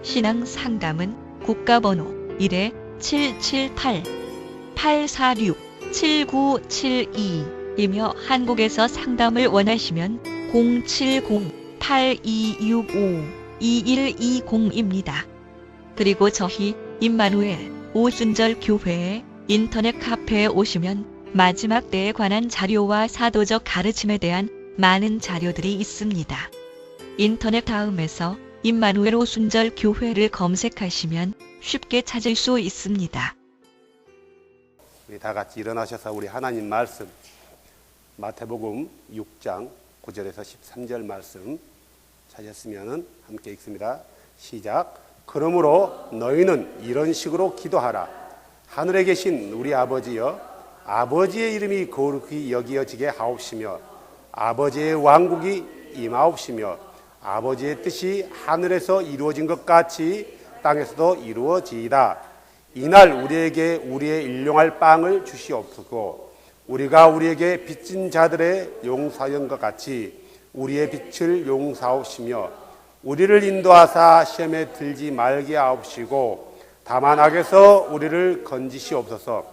신앙 상담은 국가번호 1-778-846-7972이며 한국에서 상담을 원하시면 070-8265-2120입니다. 그리고 저희 임마누엘 오순절 교회의 인터넷 카페에 오시면 마지막 때에 관한 자료와 사도적 가르침에 대한 많은 자료들이 있습니다. 인터넷 다음에서 임마누엘 오순절 교회를 검색하시면 쉽게 찾을 수 있습니다. 우리 다 같이 일어나셔서 우리 하나님 말씀 마태복음 6장 9절에서 13절 말씀 찾았으면 함께 읽습니다. 시작. 그러므로 너희는 이런 식으로 기도하라. 하늘에 계신 우리 아버지여, 아버지의 이름이 거룩히 여기어지게 하옵시며 아버지의 왕국이 임하옵시며 아버지의 뜻이 하늘에서 이루어진 것 같이 땅에서도 이루어지이다. 이날 우리에게 우리의 일용할 빵을 주시옵소서. 우리가 우리에게 빚진 자들의 용서한 것 같이 우리의 빚을 용서하옵시며 우리를 인도하사 시험에 들지 말게 하옵시고 다만 악에서 우리를 건지시옵소서.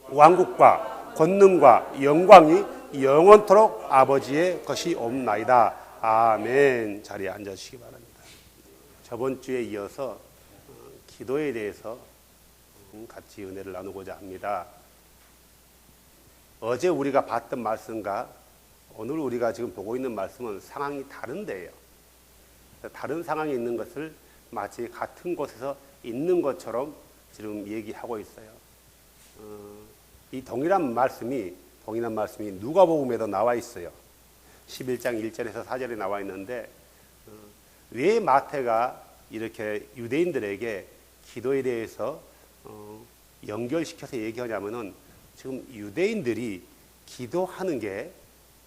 왕국과 권능과 영광이 영원토록 아버지의 것이 옵나이다. 아멘. 자리에 앉아주시기 바랍니다. 저번 주에 이어서 기도에 대해서 같이 은혜를 나누고자 합니다. 어제 우리가 봤던 말씀과 오늘 우리가 지금 보고 있는 말씀은 상황이 다른데요. 다른 상황에 있는 것을 마치 같은 곳에서 있는 것처럼 지금 얘기하고 있어요. 이 동일한 말씀이 누가복음에도 나와 있어요. 11장 1절에서 4절에 나와 있는데 왜 마태가 이렇게 유대인들에게 기도에 대해서 연결시켜서 얘기하냐면은 지금 유대인들이 기도하는 게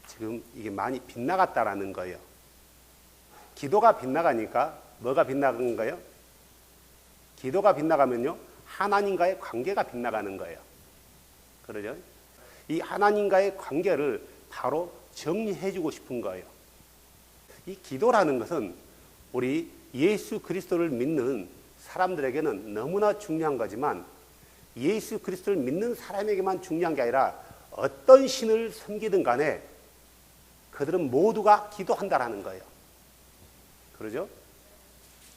지금 이게 많이 빗나갔다라는 거예요. 기도가 빗나가니까 뭐가 빗나간 거예요? 기도가 빗나가면요 하나님과의 관계가 빗나가는 거예요. 그러죠? 이 하나님과의 관계를 바로 정리해주고 싶은 거예요. 이 기도라는 것은 우리 예수 그리스도를 믿는 사람들에게는 너무나 중요한 거지만 예수 그리스도를 믿는 사람에게만 중요한 게 아니라 어떤 신을 섬기든 간에 그들은 모두가 기도한다라는 거예요. 그러죠?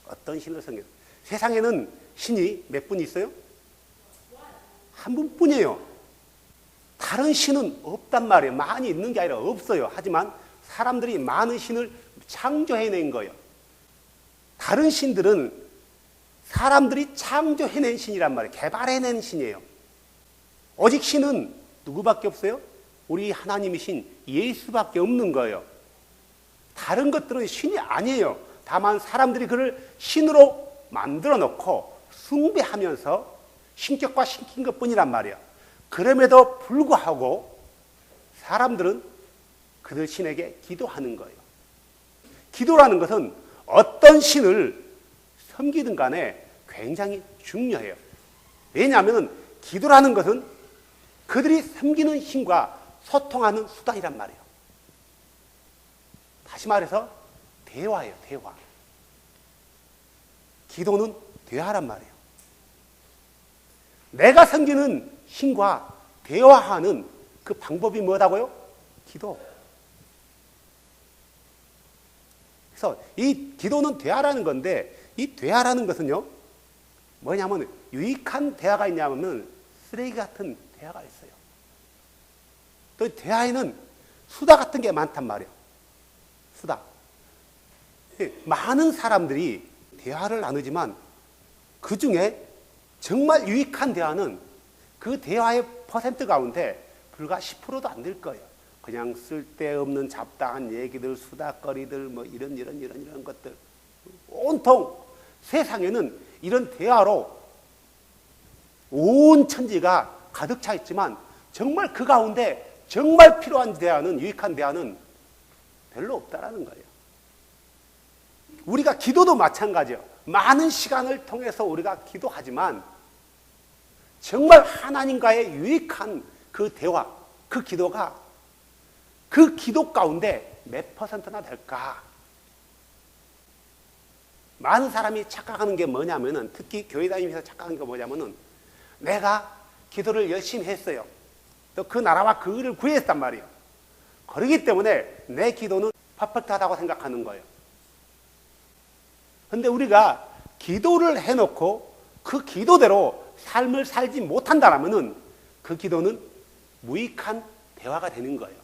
어떤 신을 섬기든. 세상에는 신이 몇 분 있어요? 한 분뿐이에요. 다른 신은 없단 말이에요. 많이 있는 게 아니라 없어요. 하지만 사람들이 많은 신을 창조해낸 거예요. 다른 신들은 사람들이 창조해낸 신이란 말이에요. 개발해낸 신이에요. 오직 신은 누구밖에 없어요? 우리 하나님이신 예수밖에 없는 거예요. 다른 것들은 신이 아니에요. 다만 사람들이 그를 신으로 만들어 놓고 숭배하면서 신격화 시킨 것뿐이란 말이에요. 그럼에도 불구하고 사람들은 그들 신에게 기도하는 거예요. 기도라는 것은 어떤 신을 섬기든 간에 굉장히 중요해요. 왜냐하면 기도라는 것은 그들이 섬기는 신과 소통하는 수단이란 말이에요. 다시 말해서 대화예요. 대화. 기도는 대화란 말이에요. 내가 섬기는 신과 대화하는 그 방법이 뭐라고요? 기도. 그래서 이 기도는 대화라는 건데 이 대화라는 것은요 뭐냐면 유익한 대화가 있냐면 쓰레기 같은 대화가 있어요. 또 대화에는 수다 같은 게 많단 말이에요. 수다. 많은 사람들이 대화를 나누지만 그 중에 정말 유익한 대화는 그 대화의 퍼센트 가운데 불과 10%도 안 될 거예요. 그냥 쓸데없는 잡다한 얘기들, 수다거리들, 뭐 이런 것들. 온통 세상에는 이런 대화로 온 천지가 가득 차 있지만 정말 그 가운데 정말 필요한 대화는, 유익한 대화는 별로 없다라는 거예요. 우리가 기도도 마찬가지예요. 많은 시간을 통해서 우리가 기도하지만 정말 하나님과의 유익한 그 대화, 그 기도가 그 기도 가운데 몇 퍼센트나 될까? 많은 사람이 착각하는 게 뭐냐면은, 특히 교회 다니면서 착각하는 게 뭐냐면은, 내가 기도를 열심히 했어요. 또 그 나라와 그 의를 구했단 말이에요. 그렇기 때문에 내 기도는 퍼펙트하다고 생각하는 거예요. 근데 우리가 기도를 해놓고 그 기도대로 삶을 살지 못한다라면은 그 기도는 무익한 대화가 되는 거예요.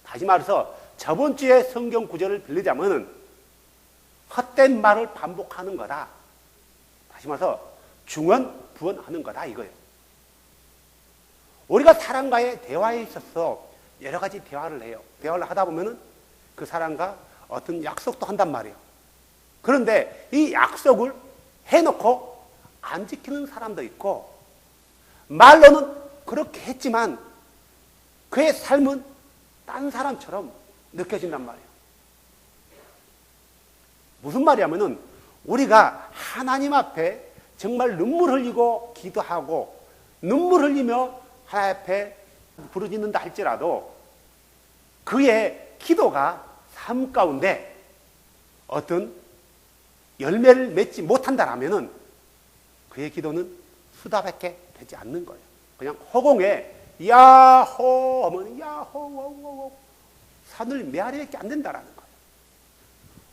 다시 말해서 저번 주에 성경 구절을 빌리자면은 헛된 말을 반복하는 거다. 다시 말해서 중언부언하는 거다 이거예요. 우리가 사람과의 대화에 있어서 여러 가지 대화를 해요. 대화를 하다 보면은 그 사람과 어떤 약속도 한단 말이에요. 그런데 이 약속을 해놓고 안 지키는 사람도 있고, 말로는 그렇게 했지만 그의 삶은 딴 사람처럼 느껴진단 말이에요. 무슨 말이냐면은 우리가 하나님 앞에 정말 눈물 흘리고 기도하고 눈물 흘리며 하나님 앞에 부르짖는다 할지라도 그의 기도가 삶 가운데 어떤 열매를 맺지 못한다라면은 그의 기도는 수다밖에 되지 않는 거예요. 그냥 허공에 야호 하면 야호 산을 메아리밖에 안 된다라는 거예요.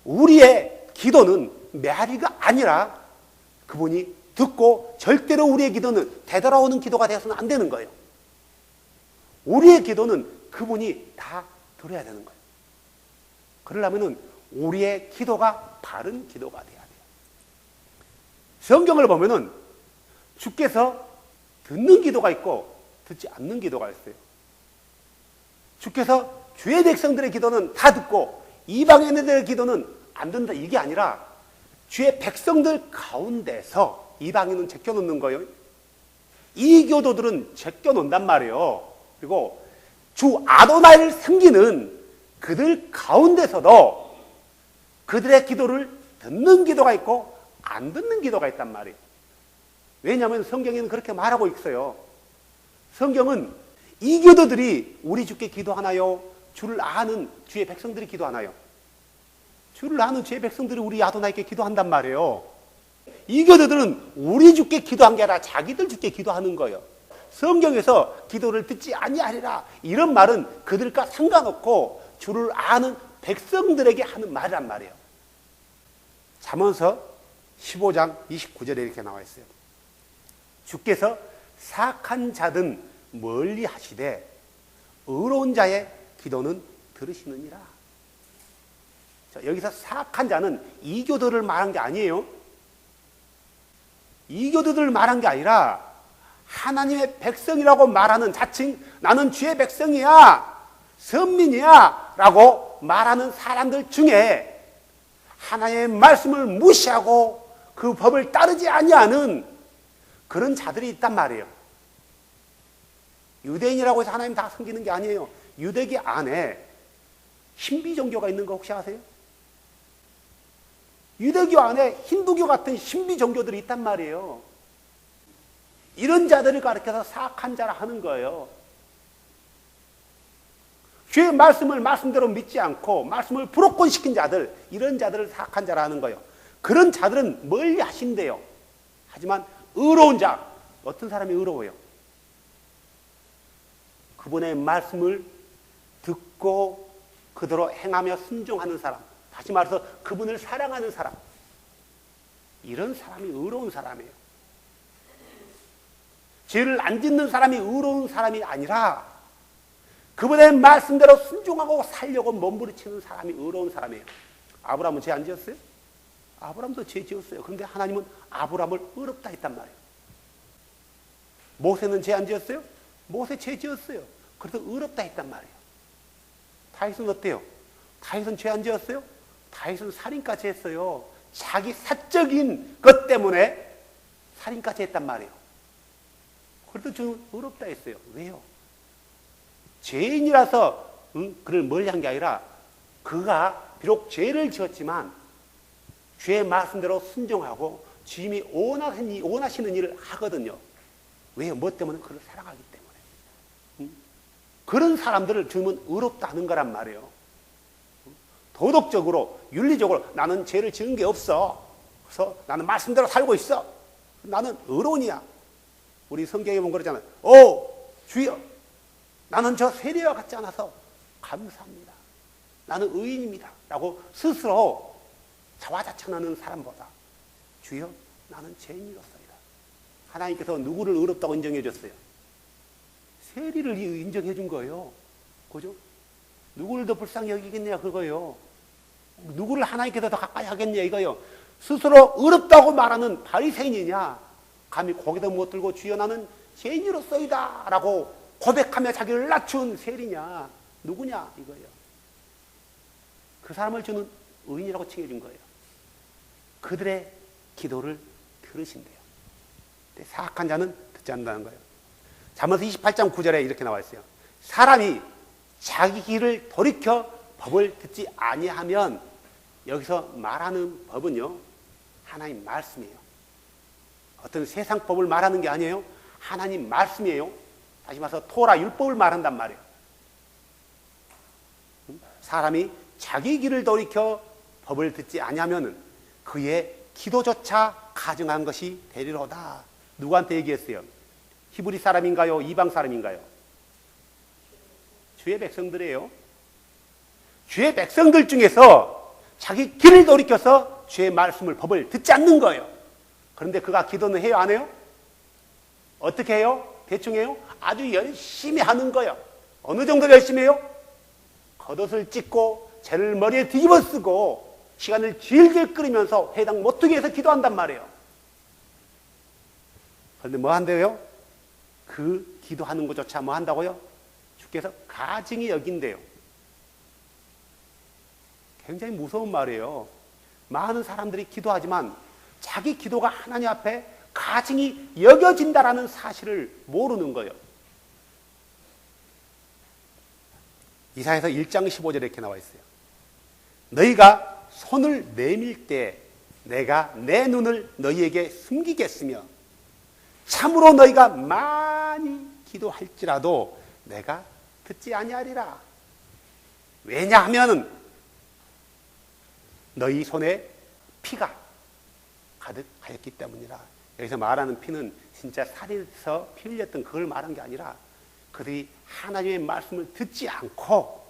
우리의 기도는 메아리가 아니라 그분이 듣고 절대로 우리의 기도는 되돌아오는 기도가 되어서는 안 되는 거예요. 우리의 기도는 그분이 다 들어야 되는 거예요. 그러려면은 우리의 기도가 바른 기도가 돼야 돼요. 성경을 보면은 주께서 듣는 기도가 있고 듣지 않는 기도가 있어요. 주께서 주의 백성들의 기도는 다 듣고 이방인들의 기도는 안 듣는다 이게 아니라 주의 백성들 가운데서 이방인은 제껴놓는 거예요. 이교도들은 제껴놓는단 말이에요. 그리고 주 아도나이를 섬기는 그들 가운데서도 그들의 기도를 듣는 기도가 있고 안 듣는 기도가 있단 말이에요. 왜냐하면 성경에는 그렇게 말하고 있어요. 성경은 이교도들이 우리 주께 기도하나요? 주를 아는 주의 백성들이 기도하나요? 주를 아는 주의 백성들이 우리 아도나이께 기도한단 말이에요. 이교도들은 우리 주께 기도한 게 아니라 자기들 주께 기도하는 거예요. 성경에서 기도를 듣지 아니하리라 이런 말은 그들과 상관없고 주를 아는 백성들에게 하는 말이란 말이에요. 잠언서 15장 29절에 이렇게 나와 있어요. 주께서 사악한 자든 멀리 하시되 의로운 자의 기도는 들으시느니라. 자, 여기서 사악한 자는 이교도를 말한 게 아니에요. 이교도들을 말한 게 아니라 하나님의 백성이라고 말하는 자칭 나는 주의 백성이야 선민이야 라고 말하는 사람들 중에 하나님의 말씀을 무시하고 그 법을 따르지 아니하는 그런 자들이 있단 말이에요. 유대인이라고 해서 하나님 다 섬기는 게 아니에요. 유대계 안에 신비 종교가 있는 거 혹시 아세요? 유대교 안에 힌두교 같은 신비 종교들이 있단 말이에요. 이런 자들을 가르쳐서 사악한 자라 하는 거예요. 주의 말씀을 말씀대로 믿지 않고 말씀을 불옥권시킨 자들, 이런 자들을 사악한 자라 하는 거예요. 그런 자들은 멀리 하신대요. 하지만 의로운 자, 어떤 사람이 의로워요? 그분의 말씀을 듣고 그대로 행하며 순종하는 사람, 다시 말해서 그분을 사랑하는 사람, 이런 사람이 의로운 사람이에요. 죄를 안 짓는 사람이 의로운 사람이 아니라 그분의 말씀대로 순종하고 살려고 몸부림치는 사람이 의로운 사람이에요. 아브라함은 죄 안 지었어요? 아브라함도 죄 지었어요. 그런데 하나님은 아브라함을 의롭다 했단 말이에요. 모세는 죄 안 지었어요? 모세 죄 지었어요. 그래서 의롭다 했단 말이에요. 다윗은 어때요? 다윗은 죄 안 지었어요? 다윗은 살인까지 했어요. 자기 사적인 것 때문에 살인까지 했단 말이에요. 그래도 저는 의롭다 했어요. 왜요? 죄인이라서 그를 멀리한 게 아니라 그가 비록 죄를 지었지만 죄의 말씀대로 순종하고 주님이 원하시는 일을 하거든요. 왜요? 뭐 때문에? 그를 사랑하기 때문에. 그런 사람들을 주님은 의롭다 하는 거란 말이에요. 도덕적으로, 윤리적으로 나는 죄를 지은 게 없어. 그래서 나는 말씀대로 살고 있어. 나는 의로운이야. 우리 성경에 보면 그러잖아요. 주여, 나는 저 세리와 같지 않아서 감사합니다. 나는 의인입니다. 라고 스스로 자화자찬하는 사람보다 주여, 나는 죄인이로소이다. 하나님께서 누구를 의롭다고 인정해 줬어요? 세리를 인정해 준 거예요. 그죠? 누구를 더 불쌍히 여기겠냐 그거예요. 누구를 하나님께서 더 가까이 하겠냐 이거예요. 스스로 의롭다고 말하는 바리새인이냐, 감히 고개도 못 들고 주여 나는 죄인으로서이다 라고 고백하며 자기를 낮춘 세리냐, 누구냐 이거예요. 그 사람을 주는 의인이라고 칭해준 거예요. 그들의 기도를 들으신대요. 사악한 자는 듣지 않는다는 거예요. 잠언서 28장 9절에 이렇게 나와 있어요. 사람이 자기 길을 돌이켜 법을 듣지 아니하면, 여기서 말하는 법은요, 하나님 말씀이에요. 어떤 세상 법을 말하는 게 아니에요. 하나님 말씀이에요. 다시 말해서 토라 율법을 말한단 말이에요. 사람이 자기 길을 돌이켜 법을 듣지 아니하면 그의 기도조차 가증한 것이 되리로다. 누구한테 얘기했어요? 히브리 사람인가요? 이방 사람인가요? 주의 백성들이에요. 주의 백성들 중에서 자기 길을 돌이켜서 주의 말씀을, 법을 듣지 않는 거예요. 그런데 그가 기도는 해요, 안 해요? 어떻게 해요? 대충 해요? 아주 열심히 하는 거예요. 어느 정도 열심히 해요? 겉옷을 찢고 재를 머리에 뒤집어 쓰고 시간을 질질 끌으면서 회당 못하게 해서 기도한단 말이에요. 그런데 뭐 한대요? 그 기도하는 것조차 뭐 한다고요? 주께서 가증히 여긴대요. 굉장히 무서운 말이에요. 많은 사람들이 기도하지만 자기 기도가 하나님 앞에 가증히 여겨진다라는 사실을 모르는 거예요. 이사야서 1장 15절에 이렇게 나와 있어요. 너희가 손을 내밀 때 내가 내 눈을 너희에게 숨기겠으며 참으로 너희가 많이 기도할지라도 내가 듣지 아니하리라. 왜냐하면 너희 손에 피가 가득하였기 때문이라. 여기서 말하는 피는 진짜 살에서 피 흘렸던 그걸 말한 게 아니라 그들이 하나님의 말씀을 듣지 않고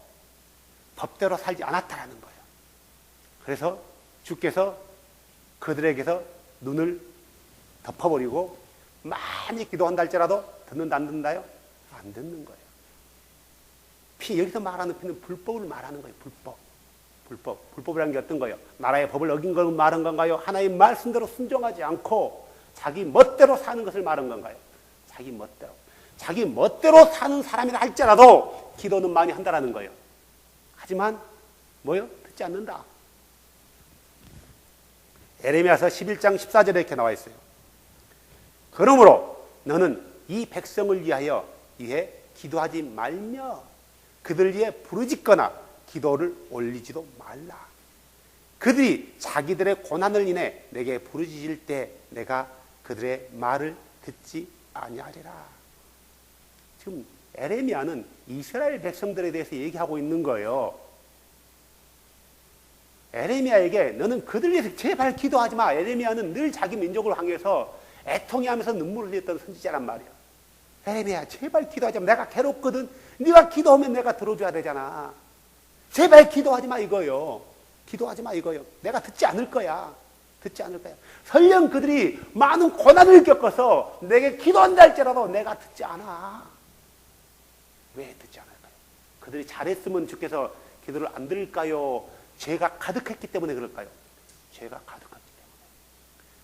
법대로 살지 않았다라는 거예요. 그래서 주께서 그들에게서 눈을 덮어버리고 많이 기도한다 할지라도 듣는다 안 듣는다요? 안 듣는 거예요. 피, 여기서 말하는 피는 불법을 말하는 거예요. 불법이라는 게 어떤 거예요? 나라의 법을 어긴 걸 말한 건가요? 하나의 말씀대로 순종하지 않고 자기 멋대로 사는 것을 말한 건가요? 자기 멋대로. 자기 멋대로 사는 사람이라 할지라도 기도는 많이 한다라는 거예요. 하지만 뭐요? 듣지 않는다. 에레미야서 11장 14절에 이렇게 나와 있어요. 그러므로 너는 이 백성을 위하여 이에 기도하지 말며 그들 위해 부르짖거나 기도를 올리지도 말라. 그들이 자기들의 고난을 인해 내게 부르짖을 때 내가 그들의 말을 듣지 아니하리라. 지금 에레미야는 이스라엘 백성들에 대해서 얘기하고 있는 거예요. 에레미야에게 너는 그들 위해서 제발 기도하지 마. 에레미야는 늘 자기 민족을 향해서 애통해하면서 눈물을 흘렸던 선지자란 말이야. 에레미야 제발 기도하지 마. 내가 괴롭거든. 네가 기도하면 내가 들어줘야 되잖아. 제발 기도하지 마 이거요. 기도하지 마 이거요. 내가 듣지 않을 거야. 듣지 않을 거야. 설령 그들이 많은 고난을 겪어서 내게 기도한다 할지라도 내가 듣지 않아. 왜 듣지 않을까요? 그들이 잘했으면 주께서 기도를 안 들을까요? 죄가 가득했기 때문에 그럴까요? 죄가 가득했기 때문에.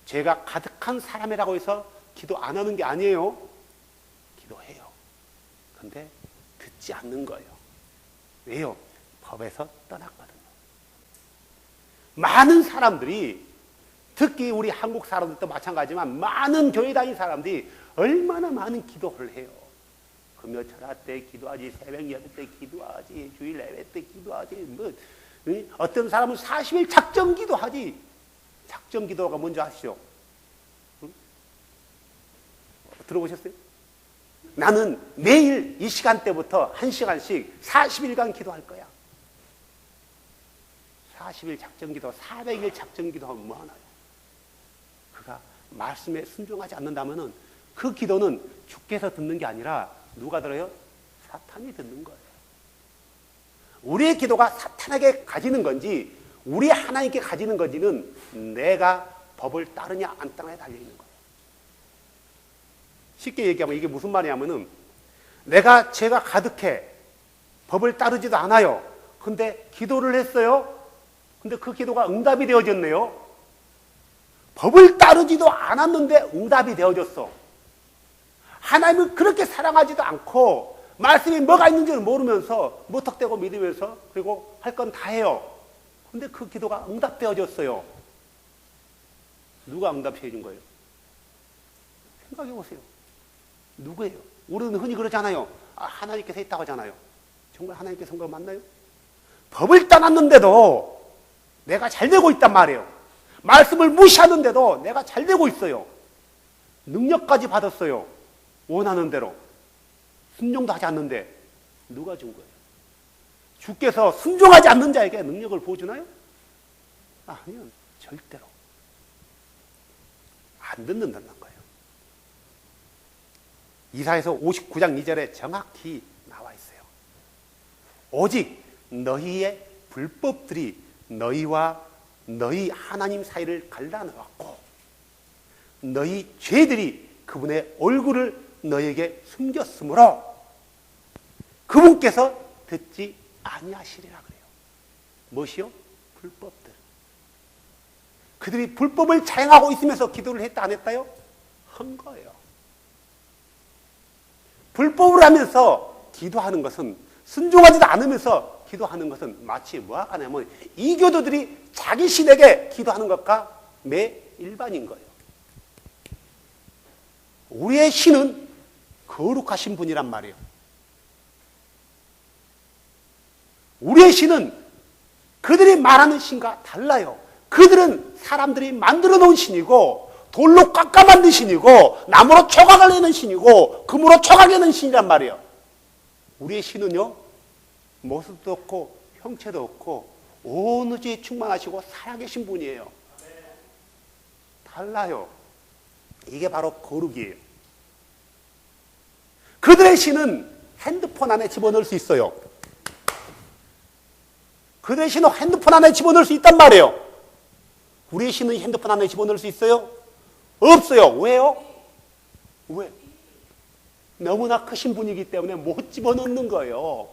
죄가 가득한 사람이라고 해서 기도 안 하는 게 아니에요. 기도해요. 그런데 듣지 않는 거예요. 왜요? 법에서 떠났거든요. 많은 사람들이, 특히 우리 한국 사람들도 마찬가지지만 많은 교회 다니는 사람들이 얼마나 많은 기도를 해요. 금요철야 때 기도하지, 새벽 예배 때 기도하지, 주일 예배 때 기도하지, 뭐 어떤 사람은 40일 작정 기도하지. 작정 기도가 뭔지 아시죠? 응? 들어보셨어요? 나는 매일 이 시간대부터 1시간씩 40일간 기도할 거야. 40일 작정기도, 400일 작정기도 하면 뭐하나요? 그가 말씀에 순종하지 않는다면은 그 기도는 주께서 듣는 게 아니라 누가 들어요? 사탄이 듣는 거예요. 우리의 기도가 사탄에게 가지는 건지 우리 하나님께 가지는 건지는 내가 법을 따르냐 안 따르냐에 달려있는 거예요. 쉽게 얘기하면 이게 무슨 말이냐면은 내가 죄가 가득해 법을 따르지도 않아요. 근데 기도를 했어요. 근데 그 기도가 응답이 되어졌네요. 법을 따르지도 않았는데 응답이 되어졌어. 하나님을 그렇게 사랑하지도 않고 말씀이 뭐가 있는지를 모르면서 무턱대고 믿으면서 그리고 할 건 다 해요. 근데 그 기도가 응답되어졌어요. 누가 응답해 준 거예요? 생각해 보세요. 누구예요? 우리는 흔히 그러잖아요. 하나님께서 했다고 하잖아요. 정말 하나님께서 한 거 맞나요? 법을 따놨는데도 내가 잘 되고 있단 말이에요. 말씀을 무시하는데도 내가 잘 되고 있어요. 능력까지 받았어요. 원하는 대로. 순종도 하지 않는데 누가 준 거예요? 주께서 순종하지 않는 자에게 능력을 보여주나요? 아니요. 절대로. 안 듣는다는 거예요. 이사야서 59장 2절에 정확히 나와 있어요. 오직 너희의 불법들이 너희와 너희 하나님 사이를 갈라놓았고 너희 죄들이 그분의 얼굴을 너희에게 숨겼으므로 그분께서 듣지 아니하시리라 그래요. 무엇이요? 불법들. 그들이 불법을 자행하고 있으면서 기도를 했다 안 했다요? 한 거예요. 불법을 하면서 기도하는 것은 순종하지도 않으면서 기도하는 것은 마치 뭐가 하냐면 이교도들이 자기 신에게 기도하는 것과 매 일반인 거예요. 우리의 신은 거룩하신 분이란 말이에요. 우리의 신은 그들이 말하는 신과 달라요. 그들은 사람들이 만들어 놓은 신이고 돌로 깎아 만든 신이고 나무로 조각을 내는 신이고 금으로 조각내는 신이란 말이에요. 우리의 신은요 모습도 없고 형체도 없고 온 우주에 충만하시고 살아계신 분이에요. 달라요. 이게 바로 거룩이에요. 그들의 신은 핸드폰 안에 집어넣을 수 있어요. 그들의 신은 핸드폰 안에 집어넣을 수 있단 말이에요. 우리의 신은 핸드폰 안에 집어넣을 수 있어요? 없어요. 왜요? 왜? 너무나 크신 분이기 때문에 못 집어넣는 거예요.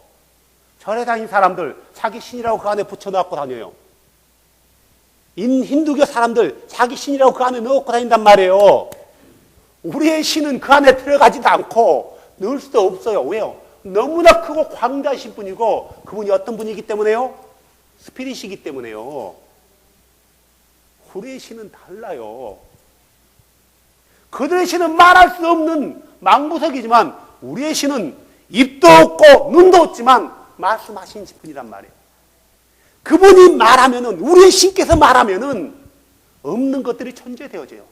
절에 다니는 사람들 자기 신이라고 그 안에 붙여넣고 다녀요. 힌두교 사람들 자기 신이라고 그 안에 넣고 다닌단 말이에요. 우리의 신은 그 안에 들어가지도 않고 넣을 수도 없어요. 왜요? 너무나 크고 광대하신 분이고 그분이 어떤 분이기 때문에요? 스피릿이기 때문에요. 우리의 신은 달라요. 그들의 신은 말할 수 없는 망부석이지만 우리의 신은 입도 없고 눈도 없지만 말씀하신 분이란 말이에요. 그분이 말하면은 우리의 신께서 말하면은 없는 것들이 천재되어져요.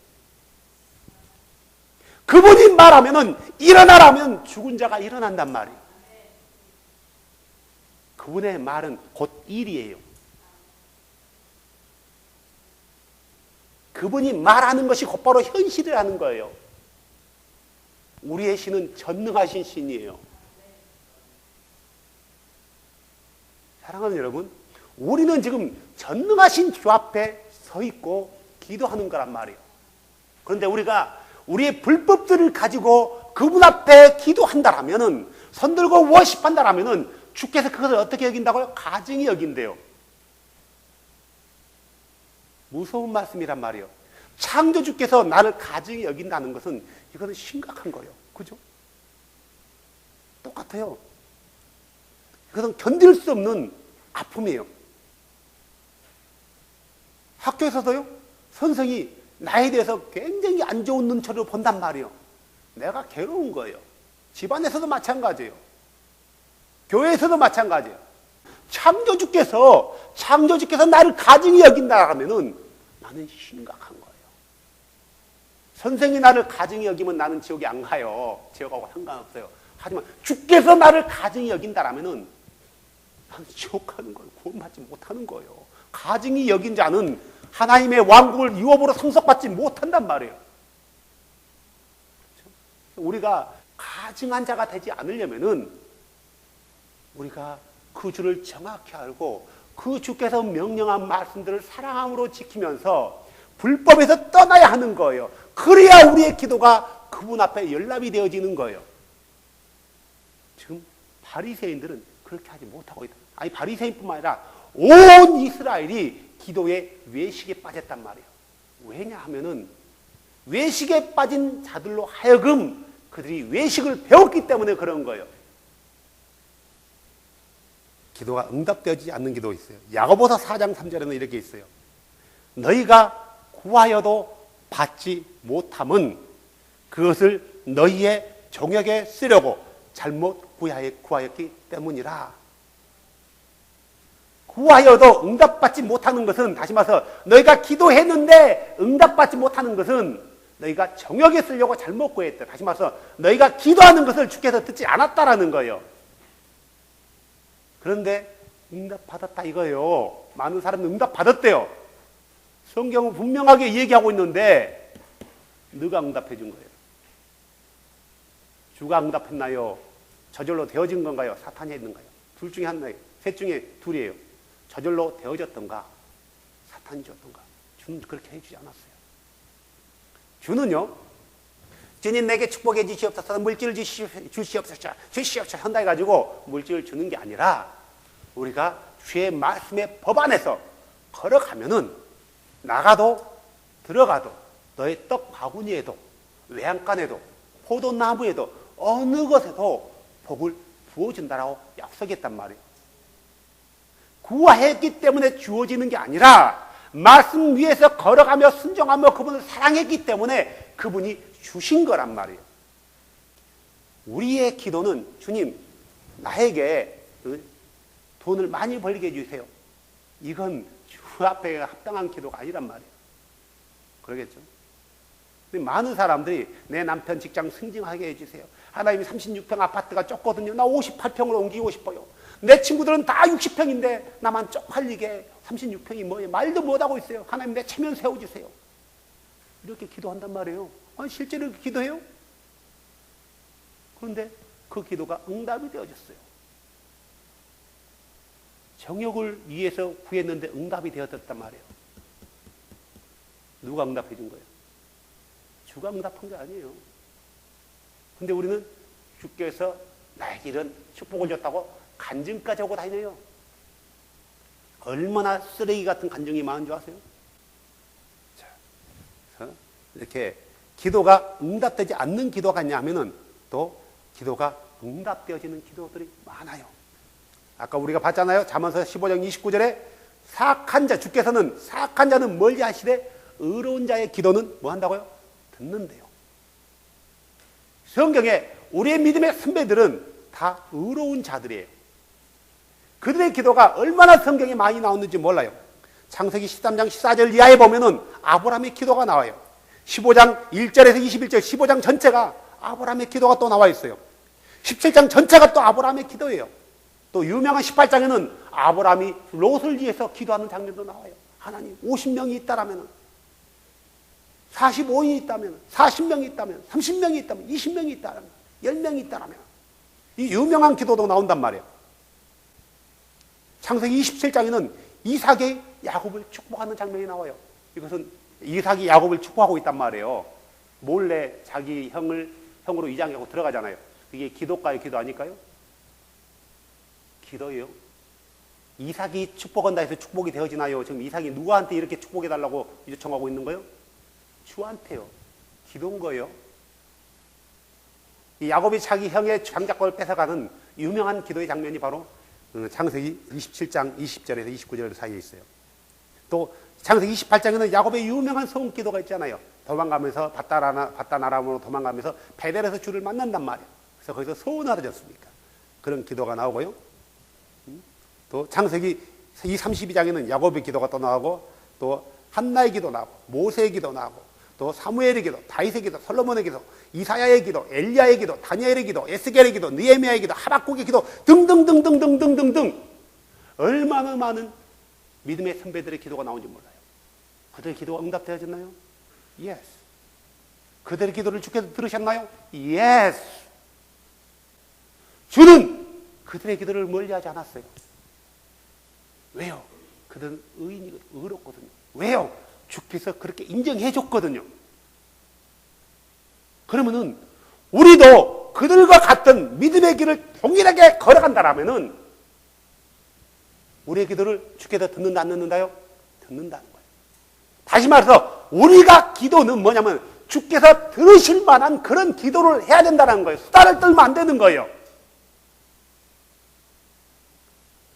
그분이 말하면은 일어나라면 죽은 자가 일어난단 말이에요. 그분의 말은 곧 일이에요. 그분이 말하는 것이 곧바로 현실이라는 거예요. 우리의 신은 전능하신 신이에요. 사랑하는 여러분, 우리는 지금 전능하신 주 앞에 서 있고 기도하는 거란 말이에요. 그런데 우리가 우리의 불법들을 가지고 그분 앞에 기도한다라면은, 손들고 워십한다라면은 주께서 그것을 어떻게 여긴다고요? 가증히 여긴대요. 무서운 말씀이란 말이에요. 창조주께서 나를 가증히 여긴다는 것은 이거는 심각한 거예요. 그죠? 똑같아요. 이것은 견딜 수 없는 아픔이에요. 학교에서도요, 선생이 나에 대해서 굉장히 안 좋은 눈초리로 본단 말이에요. 내가 괴로운 거예요. 집안에서도 마찬가지예요. 교회에서도 마찬가지예요. 창조주께서 나를 가증히 여긴다라면은 나는 심각한 거예요. 선생이 나를 가증히 여기면 나는 지옥에 안 가요. 지옥하고 상관없어요. 하지만 주께서 나를 가증히 여긴다라면은 나는 지옥 가는 거예요. 구원받지 못하는 거예요. 가증이 여긴 자는 하나님의 왕국을 유업으로 상속받지 못한단 말이에요. 우리가 가증한 자가 되지 않으려면은 우리가 그 주를 정확히 알고 그 주께서 명령한 말씀들을 사랑함으로 지키면서 불법에서 떠나야 하는 거예요. 그래야 우리의 기도가 그분 앞에 연락이 되어지는 거예요. 지금 바리새인들은 그렇게 하지 못하고 있다. 아니 바리새인뿐만 아니라 온 이스라엘이 기도에 외식에 빠졌단 말이에요. 왜냐하면은 외식에 빠진 자들로 하여금 그들이 외식을 배웠기 때문에 그런 거예요. 기도가 응답되지 않는 기도 있어요. 야고보서 4장 3절에는 이렇게 있어요. 너희가 구하여도 받지 못함은 그것을 너희의 정욕에 쓰려고 잘못 구하였기 때문이라. 구하여도 응답받지 못하는 것은, 다시 말해서 너희가 기도했는데 응답받지 못하는 것은 너희가 정욕에 쓰려고 잘못 구했다. 다시 말해서 너희가 기도하는 것을 주께서 듣지 않았다라는 거예요. 그런데 응답받았다 이거예요. 많은 사람은 응답받았대요. 성경은 분명하게 얘기하고 있는데 누가 응답해 준 거예요? 주가 응답했나요? 저절로 되어진 건가요? 사탄이 했는가요? 둘 중에 하나예요. 셋 중에 둘이에요. 저절로 되어졌던가 사탄이 줬던가. 주는 그렇게 해주지 않았어요. 주는요, 주님 내게 축복해 주시옵소서, 물질을 주시옵소서 한다 해가지고 물질을 주는 게 아니라 우리가 주의 말씀의 법 안에서 걸어가면은 나가도 들어가도 너의 떡 바구니에도 외양간에도 포도나무에도 어느 것에도 복을 부어준다라고 약속했단 말이에요. 구하했기 때문에 주어지는 게 아니라 말씀 위에서 걸어가며 순종하며 그분을 사랑했기 때문에 그분이 주신 거란 말이에요. 우리의 기도는 주님 나에게 돈을 많이 벌게 해주세요. 이건 주 앞에 합당한 기도가 아니란 말이에요. 그러겠죠? 근데 많은 사람들이 내 남편 직장 승진하게 해주세요. 하나님이 36평 아파트가 좁거든요. 나 58평으로 옮기고 싶어요. 내 친구들은 다 60평인데 나만 쪽팔리게 36평이 뭐예요? 말도 못하고 있어요. 하나님 내 체면 세워주세요. 이렇게 기도한단 말이에요. 아니, 실제로 이렇게 기도해요? 그런데 그 기도가 응답이 되어졌어요. 정욕을 위해서 구했는데 응답이 되어졌단 말이에요. 누가 응답해 준 거예요? 주가 응답한 게 아니에요. 근데 우리는 주께서 나에게 이런 축복을 줬다고 간증까지 하고 다니네요. 얼마나 쓰레기 같은 간증이 많은 줄 아세요? 자, 이렇게 기도가 응답되지 않는 기도가 있냐면은 또 기도가 응답되어지는 기도들이 많아요. 아까 우리가 봤잖아요. 잠언서 15장 29절에 사악한 자, 주께서는 사악한 자는 멀리 하시되 의로운 자의 기도는 뭐 한다고요? 듣는데요. 성경에 우리의 믿음의 선배들은 다 의로운 자들이에요. 그들의 기도가 얼마나 성경에 많이 나오는지 몰라요. 창세기 13장 14절 이하에 보면은 아브라함의 기도가 나와요. 15장 1절에서 21절 15장 전체가 아브라함의 기도가 또 나와 있어요. 17장 전체가 또 아브라함의 기도예요. 또 유명한 18장에는 아브라함이 롯을 위해서 기도하는 장면도 나와요. 하나님 50명이 있다라면, 45인이 있다면, 40명이 있다면, 30명이 있다면, 20명이 있다면, 10명이 있다면 이 유명한 기도도 나온단 말이에요. 창세기 27장에는 이삭이 야곱을 축복하는 장면이 나와요. 이것은 이삭이 야곱을 축복하고 있단 말이에요. 몰래 자기 형으로 이장하고 들어가잖아요. 이게 기도가요, 기도 아닐까요? 기도예요. 이삭이 축복한다 해서 축복이 되어지나요? 지금 이삭이 누구한테 이렇게 축복해달라고 요청하고 있는 거예요? 주한테요. 기도인 거예요. 이 야곱이 자기 형의 장자권을 뺏어가는 유명한 기도의 장면이 바로 창세기 27장 20절에서 29절 사이에 있어요. 또 창세기 28장에는 야곱의 유명한 소원 기도가 있잖아요. 도망가면서 바다나람으로 도망가면서 베델에서 주를 만난단 말이에요. 그래서 거기서 소원을 하셨습니까? 그런 기도가 나오고요. 또 창세기 32장에는 야곱의 기도가 또 나오고, 또 한나의 기도 나오고, 모세의 기도 나오고, 또 사무엘의 기도, 다윗의 기도, 솔로몬의 기도, 이사야의 기도, 엘리야의 기도, 다니엘의 기도, 에스겔의 기도, 느헤미야의 기도, 하박국의 기도 등등등등등등등등 얼마나 많은 믿음의 선배들의 기도가 나온지 몰라요. 그들의 기도가 응답되어졌나요? Yes. 그들의 기도를 주께서 들으셨나요? Yes. 주는 그들의 기도를 멀리하지 않았어요. 왜요? 그들은 의롭거든요. 왜요? 주께서 그렇게 인정해 줬거든요. 그러면은 우리도 그들과 같은 믿음의 길을 동일하게 걸어간다라면은 우리의 기도를 주께서 듣는다 안 듣는다요? 듣는다는 거예요. 다시 말해서 우리가 기도는 뭐냐면 주께서 들으실 만한 그런 기도를 해야 된다는 거예요. 수다를 떨면 안 되는 거예요.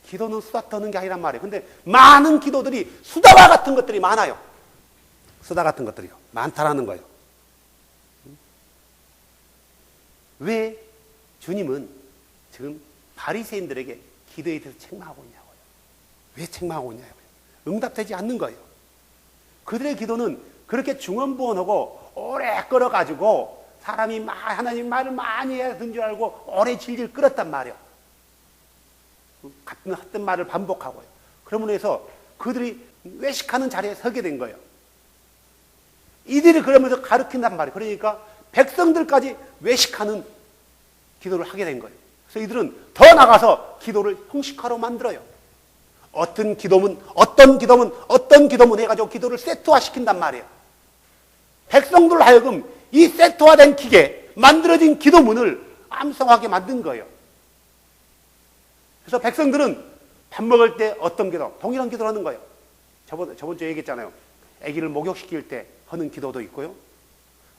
기도는 수다 떠는 게 아니란 말이에요. 근데 많은 기도들이 수다와 같은 것들이 많아요. 수다 같은 것들이요. 많다라는 거예요. 왜 주님은 지금 바리새인들에게 기도에 대해서 책망하고 있냐고요. 왜 책망하고 있냐고요. 응답되지 않는 거예요. 그들의 기도는 그렇게 중언부언하고 오래 끌어가지고 사람이 하나님 말을 많이 해야 되는 줄 알고 오래 질질 끌었단 말이에요. 같은 헛된 말을 반복하고요. 그러므로 해서 그들이 외식하는 자리에 서게 된 거예요. 이들이 그러면서 가르친단 말이에요. 그러니까 백성들까지 외식하는 기도를 하게 된 거예요. 그래서 이들은 더 나가서 기도를 형식화로 만들어요. 어떤 기도문 해가지고 기도를 세트화 시킨단 말이에요. 백성들 하여금 이 세트화된 기계, 만들어진 기도문을 암송하게 만든 거예요. 그래서 백성들은 밥 먹을 때 어떤 기도, 동일한 기도를 하는 거예요. 저번 주에 얘기했잖아요. 아기를 목욕시킬 때 하는 기도도 있고요.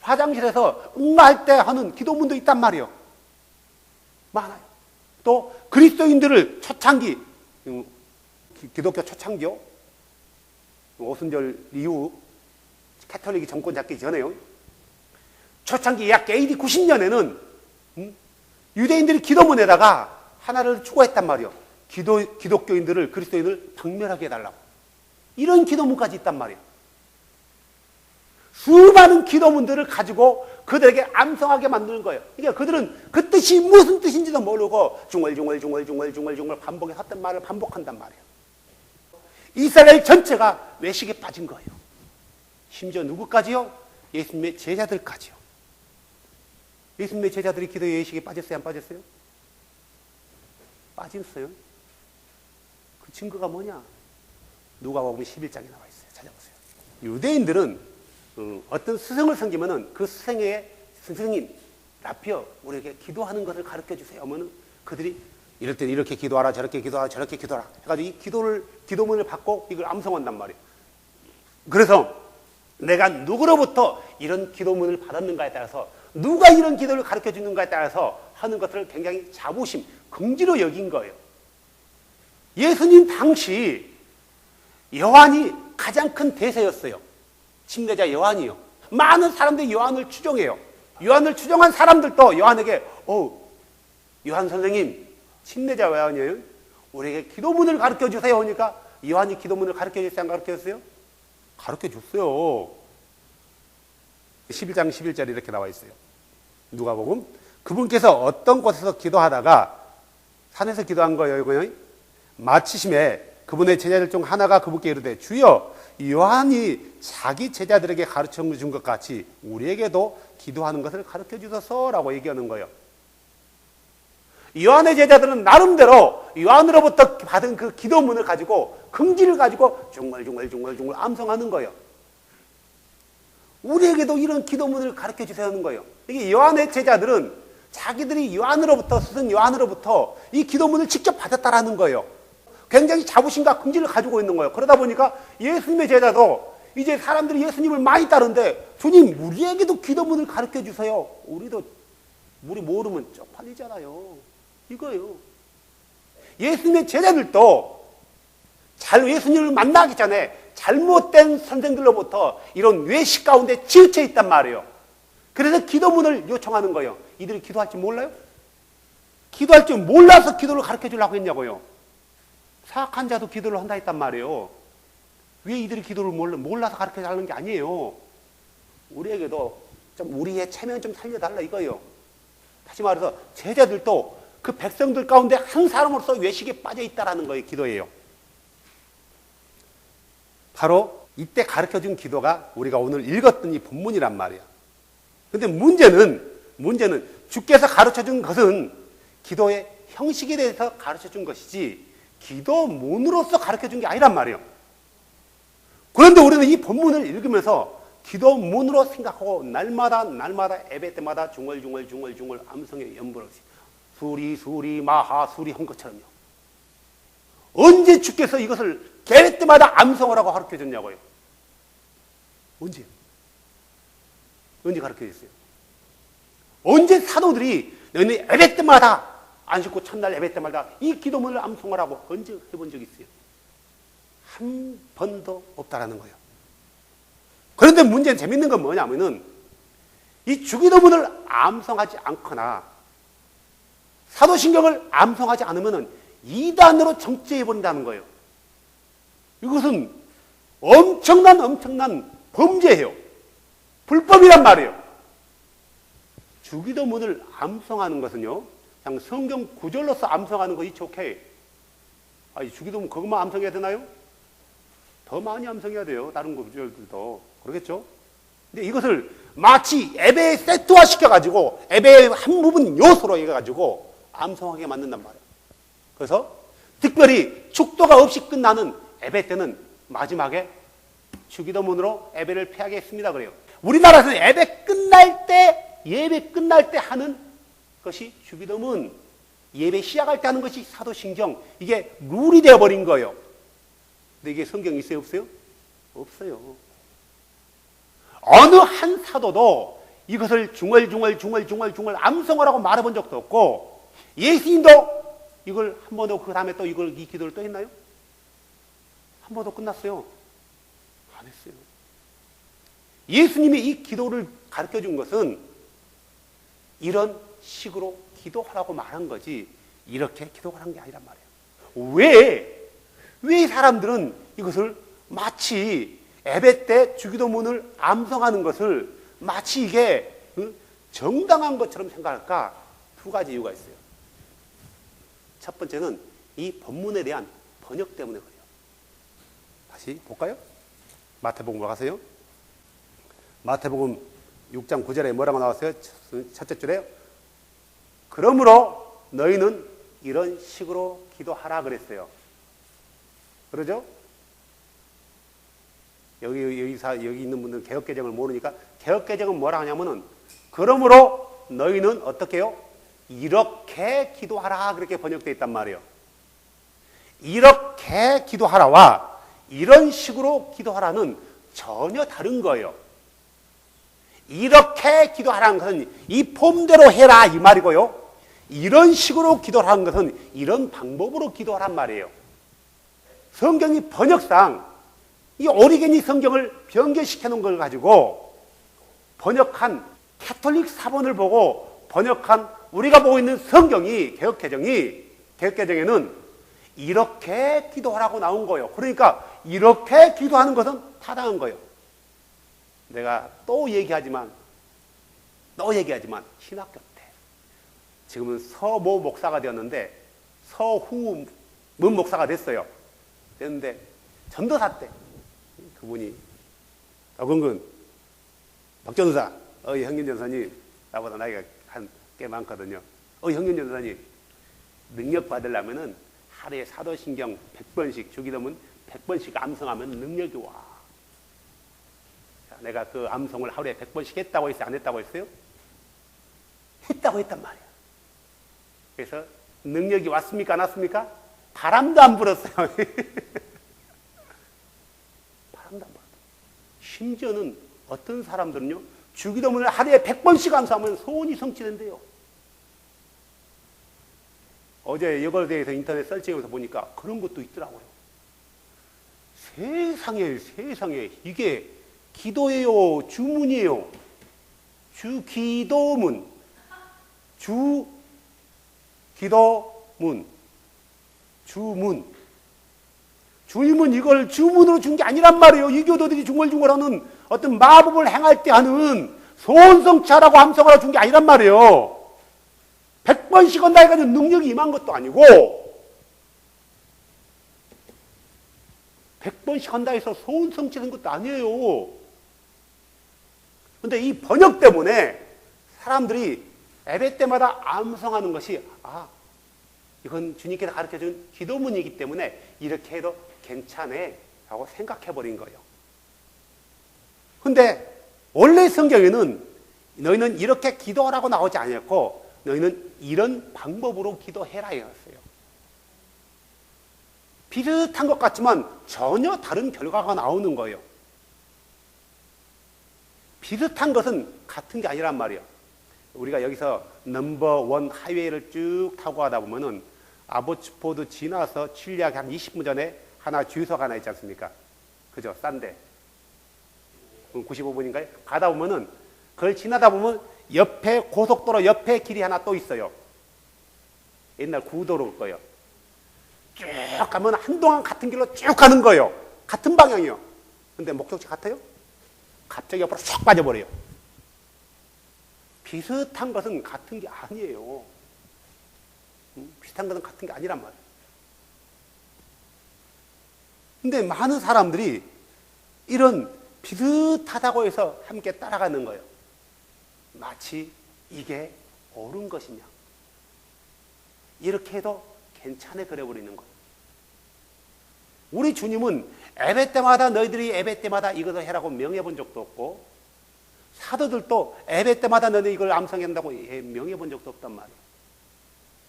화장실에서 응가할 때 하는 기도문도 있단 말이에요. 많아요. 또 그리스도인들을 초창기, 기독교 초창기요. 오순절 이후 캐톨릭이 정권 잡기 전에요. 초창기 약 AD 90년에는 유대인들이 기도문에다가 하나를 추구했단 말이에요. 기독교인들을, 그리스도인을 박멸하게 해달라고. 이런 기도문까지 있단 말이에요. 수많은 기도문들을 가지고 그들에게 암송하게 만드는 거예요. 그러니까 그들은 그 뜻이 무슨 뜻인지도 모르고 중얼중얼 반복해서 했던 말을 반복한단 말이에요. 이스라엘 전체가 외식에 빠진 거예요. 심지어 누구까지요? 예수님의 제자들까지요. 예수님의 제자들이 기도의 외식에 빠졌어요? 안 빠졌어요? 빠졌어요. 그 증거가 뭐냐? 누가복음 11장에 나와 있어요. 찾아보세요. 유대인들은 어떤 스승을 섬기면은 그 스승인 라피어 우리에게 기도하는 것을 가르쳐 주세요 하면은 그들이 이럴 때는 이렇게 기도하라, 저렇게 기도하라, 저렇게 기도하라 해가지고 이 기도문을 받고 이걸 암송한단 말이에요. 그래서 내가 누구로부터 이런 기도문을 받았는가에 따라서, 누가 이런 기도를 가르쳐 주는가에 따라서 하는 것을 굉장히 자부심, 긍지로 여긴 거예요. 예수님 당시 요한이 가장 큰 대세였어요. 침례자 요한이요. 많은 사람들이 요한을 추종해요. 요한을 추종한 사람들도 요한에게 요한 선생님, 침례자 요한이에요. 우리에게 기도문을 가르쳐 주세요 하니까 요한이 기도문을 가르쳐 줬어요? 안 가르쳐 줬어요? 가르쳐 줬어요. 11장 11절에 이렇게 나와 있어요. 누가복음. 그분께서 어떤 곳에서 기도하다가 산에서 기도한 거예요. 마치심에 그분의 제자들 중 하나가 그분께 이르되 주여, 요한이 자기 제자들에게 가르쳐 준 것 같이 우리에게도 기도하는 것을 가르쳐 주소서라고 얘기하는 거예요. 요한의 제자들은 나름대로 요한으로부터 받은 그 기도문을 가지고, 긍지를 가지고 중얼중얼 암송하는 거예요. 우리에게도 이런 기도문을 가르쳐 주세요 하는 거예요. 이게 요한의 제자들은 자기들이 요한으로부터, 스승 요한으로부터 이 기도문을 직접 받았다라는 거예요. 굉장히 자부심과 긍지를 가지고 있는 거예요. 그러다 보니까 예수님의 제자도 이제 사람들이 예수님을 많이 따르는데, 주님, 우리에게도 기도문을 가르쳐 주세요. 우리 모르면 쪽팔리잖아요. 이거예요. 예수님의 제자들도 예수님을 만나기 전에 잘못된 선생들로부터 이런 외식 가운데 치우쳐 있단 말이에요. 그래서 기도문을 요청하는 거예요. 이들이 기도할 줄 몰라요? 기도할 줄 몰라서 기도를 가르쳐 주려고 했냐고요. 사악한 자도 기도를 한다 했단 말이에요. 왜 이들이 기도를 몰라서 가르쳐 달라는 게 아니에요. 우리에게도 좀 우리의 체면 좀 살려달라 이거예요. 다시 말해서 제자들도 그 백성들 가운데 한 사람으로서 외식에 빠져 있다라는 거예요. 기도예요. 바로 이때 가르쳐준 기도가 우리가 오늘 읽었던 이 본문이란 말이야. 근데 문제는 주께서 가르쳐준 것은 기도의 형식에 대해서 가르쳐준 것이지 기도문으로서 가르쳐준 게 아니란 말이에요. 그런데 우리는 이 본문을 읽으면서 기도문으로 생각하고 날마다 예배 때마다 중얼중얼 암송의 연보를 수리 마하 수리 한 것처럼요. 언제 주께서 이것을 예배 때마다 암송하라고 가르쳐줬냐고요. 언제 가르쳐줬어요? 언제 사도들이 너희는 예배 때마다 안 씻고 첫날 예배 때마다 이 기도문을 암송하라고 언제 해본 적이 있어요? 한 번도 없다라는 거예요. 그런데 문제는 재밌는 건 뭐냐면은 이 주기도문을 암송하지 않거나 사도신경을 암송하지 않으면은 이단으로 정죄해버린다는 거예요. 이것은 엄청난 범죄예요. 불법이란 말이에요. 주기도문을 암송하는 것은요, 그냥 성경 구절로서 암송하는 거 it's okay. 아니, 주기도문 그것만 암송해야 되나요? 더 많이 암송해야 돼요. 다른 구절들도. 그러겠죠? 근데 이것을 마치 예배에 세트화 시켜가지고 예배의 한 부분 요소로 해가지고 암송하게 만든단 말이에요. 그래서 특별히 축도가 없이 끝나는 예배 때는 마지막에 주기도문으로 예배를 폐하겠습니다. 그래요. 우리나라에서는 예배 끝날 때 하는 것이 주기도문, 예배 시작할 때 하는 것이 사도신경, 이게 룰이 되어버린 거예요. 근데 이게 성경에 있어요, 없어요? 없어요. 어느 한 사도도 이것을 중얼중얼 암송하라고 말해본 적도 없고, 예수님도 이걸 한 번도 그 다음에 또 이 기도를 또 했나요? 한 번도 끝났어요? 안 했어요. 예수님이 이 기도를 가르쳐 준 것은 이런 식으로 기도하라고 말한 거지 이렇게 기도하는 게 아니란 말이에요. 왜 사람들은 이것을 마치 예배 때 주기도문을 암송하는 것을 마치 이게 정당한 것처럼 생각할까? 두 가지 이유가 있어요. 첫 번째는 이 본문에 대한 번역 때문에 그래요. 다시 볼까요? 마태복음으로 가세요. 마태복음 6장 9절에 뭐라고 나왔어요? 첫째 줄에 그러므로 너희는 이런 식으로 기도하라 그랬어요. 그러죠? 여기 있는 분들은 개역개정을 모르니까 개역개정은 뭐라 하냐면은 그러므로 너희는 어떻게 해요? 이렇게 기도하라 그렇게 번역되어 있단 말이에요. 이렇게 기도하라와 이런 식으로 기도하라는 전혀 다른 거예요. 이렇게 기도하라는 것은 이 폼대로 해라 이 말이고요. 이런 식으로 기도하라는 것은 이런 방법으로 기도하란 말이에요. 성경이 번역상 이 오리게니 성경을 변개시켜 놓은 걸 가지고 번역한 캐톨릭 사본을 보고 번역한 우리가 보고 있는 성경이 개역개정에는 이렇게 기도하라고 나온 거예요. 그러니까 이렇게 기도하는 것은 타당한 거예요. 내가 또 얘기하지만 신학교 때 지금은 서모 목사가 되었는데 서후 문 목사가 됐는데 전도사 때 그분이 어근근 박전사 형님 전사님 나보다 나이가 꽤 많거든요. 형님 전사님 능력 받으려면은 하루에 사도신경 100번씩 주기도문 100번씩 암송하면 능력이 와. 내가 그 암송을 하루에 100번씩 했다고 했어요? 안 했다고 했어요? 했다고 했단 말이야. 그래서 능력이 왔습니까? 안 왔습니까? 바람도 안 불었어요. 바람도 안 불었어요. 심지어는 어떤 사람들은요, 주기도문을 하루에 100번씩 암송하면 소원이 성취된대요. 어제 이걸 대해서 인터넷 설치해서 보니까 그런 것도 있더라고요. 세상에 이게 기도예요, 주문이에요. 주기도문, 주문. 주님은 이걸 주문으로 준 게 아니란 말이에요. 이교도들이 중얼중얼하는 어떤 마법을 행할 때 하는 소원성취하라고 암송하라고 준 게 아니란 말이에요. 100번씩 한다 해가지고 능력이 임한 것도 아니고 100번씩 한다 해서 소원성취 된 것도 아니에요. 근데 이 번역 때문에 사람들이 예배 때마다 암송하는 것이 이건 주님께서 가르쳐준 기도문이기 때문에 이렇게 해도 괜찮네 라고 생각해버린 거예요. 근데 원래 성경에는 너희는 이렇게 기도하라고 나오지 않았고 너희는 이런 방법으로 기도해라 했어요. 비슷한 것 같지만 전혀 다른 결과가 나오는 거예요. 비슷한 것은 같은 게 아니란 말이에요. 우리가 여기서 넘버1 하이웨이를 쭉 타고 가다 보면은 아보츠포드 지나서 칠리하게 한 20분 전에 주유소가 하나 있지 않습니까? 그죠? 싼데. 95분인가요? 가다 보면은 그걸 지나다 보면 옆에 고속도로 옆에 길이 하나 또 있어요. 옛날 구도로일 거예요. 쭉 가면 한동안 같은 길로 쭉 가는 거예요. 같은 방향이요. 근데 목적지 같아요? 갑자기 옆으로 쏙 빠져버려요. 비슷한 것은 같은 게 아니에요. 비슷한 것은 같은 게 아니란 말이에요. 근데 많은 사람들이 이런 비슷하다고 해서 함께 따라가는 거예요. 마치 이게 옳은 것이냐. 이렇게 해도 괜찮아 그래버리는 거예요. 우리 주님은 예배 때마다 너희들이 예배 때마다 이것을 해라고 명해본 적도 없고 사도들도 예배 때마다 너희들이 이걸 암송한다고 명해본 적도 없단 말이에요.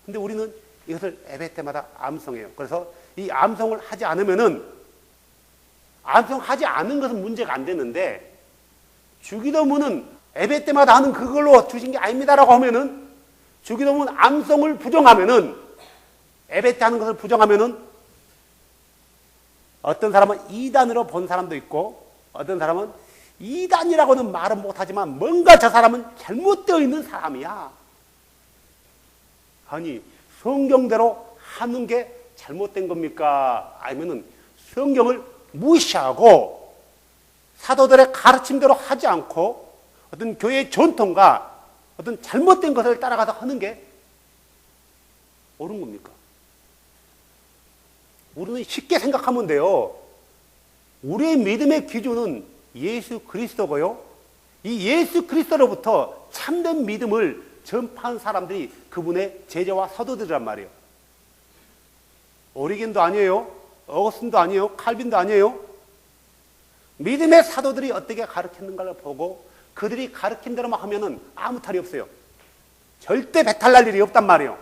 근데 우리는 이것을 예배 때마다 암송해요. 그래서 이 암송을 하지 않으면은 암송하지 않은 것은 문제가 안 되는데 주기도문은 예배 때마다 하는 그걸로 주신 게 아닙니다라고 하면은 주기도문 암송을 부정하면은 예배 때 하는 것을 부정하면은 어떤 사람은 이단으로 본 사람도 있고 어떤 사람은 이단이라고는 말은 못하지만 뭔가 저 사람은 잘못되어 있는 사람이야. 아니 성경대로 하는 게 잘못된 겁니까? 아니면은 성경을 무시하고 사도들의 가르침대로 하지 않고 어떤 교회의 전통과 어떤 잘못된 것을 따라가서 하는 게 옳은 겁니까? 우리는 쉽게 생각하면 돼요. 우리의 믿음의 기준은 예수 그리스도고요. 이 예수 그리스도로부터 참된 믿음을 전파한 사람들이 그분의 제자와 사도들이란 말이에요. 오리겐도 아니에요. 어거스틴도 아니에요. 칼빈도 아니에요. 믿음의 사도들이 어떻게 가르쳤는가를 보고 그들이 가르친 대로만 하면은 아무 탈이 없어요. 절대 배탈 날 일이 없단 말이에요.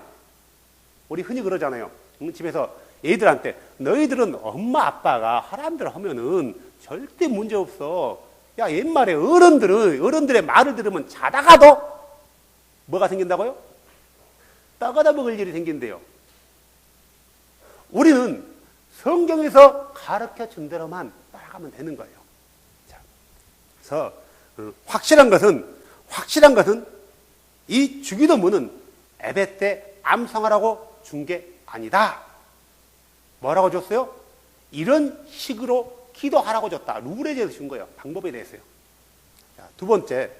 우리 흔히 그러잖아요. 집에서 애들한테 너희들은 엄마 아빠가 하라는 대로 하면은 절대 문제 없어. 야, 옛말에 어른들의 말을 들으면 자다가도 뭐가 생긴다고요? 떠가다 먹을 일이 생긴대요. 우리는 성경에서 가르쳐 준 대로만 따라가면 되는 거예요. 자, 그래서 확실한 것은 이 주기도문은 예배 때 암송하라고 준 게 아니다. 뭐라고 줬어요? 이런 식으로 기도하라고 줬다. 룰에 대해서 준 거예요. 방법에 대해서요. 자, 두 번째,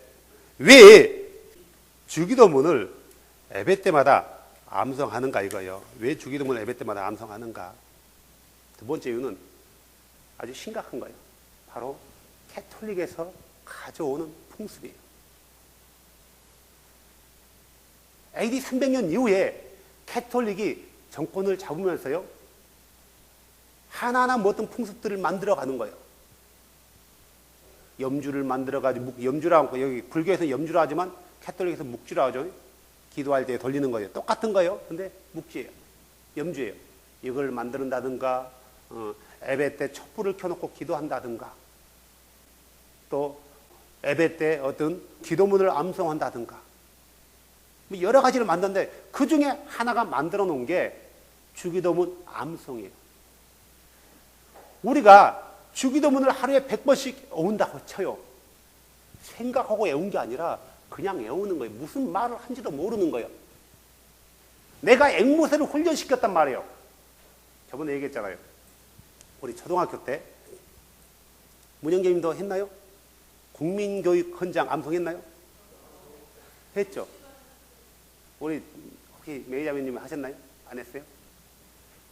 왜 주기도문을 예배 때마다 암송하는가 이거예요. 왜 주기도문을 예배 때마다 암송하는가? 두 번째 이유는 아주 심각한 거예요. 바로 캐톨릭에서 가져오는 풍습이에요. AD 300년 이후에 캐톨릭이 정권을 잡으면서요. 하나하나 어떤 풍습들을 만들어가는 거예요. 염주를 만들어가지고, 염주라고, 여기 불교에서는 염주라 하지만 캐톨릭에서 묵주라 하죠. 기도할 때 돌리는 거예요. 똑같은 거예요. 근데 묵주예요. 염주예요. 이걸 만든다든가, 예배 때 촛불을 켜놓고 기도한다든가, 또 예배 때 어떤 기도문을 암송한다든가, 여러 가지를 만드는데 그 중에 하나가 만들어 놓은 게 주기도문 암송이에요. 우리가 주기도문을 하루에 100번씩 외운다고 쳐요. 생각하고 외운 게 아니라 그냥 외우는 거예요. 무슨 말을 한지도 모르는 거예요. 내가 앵무새를 훈련시켰단 말이에요. 저번에 얘기했잖아요. 우리 초등학교 때 문영재님도 했나요? 국민교육 헌장 암송했나요? 했죠. 우리 혹시 매니저님 하셨나요? 안 했어요?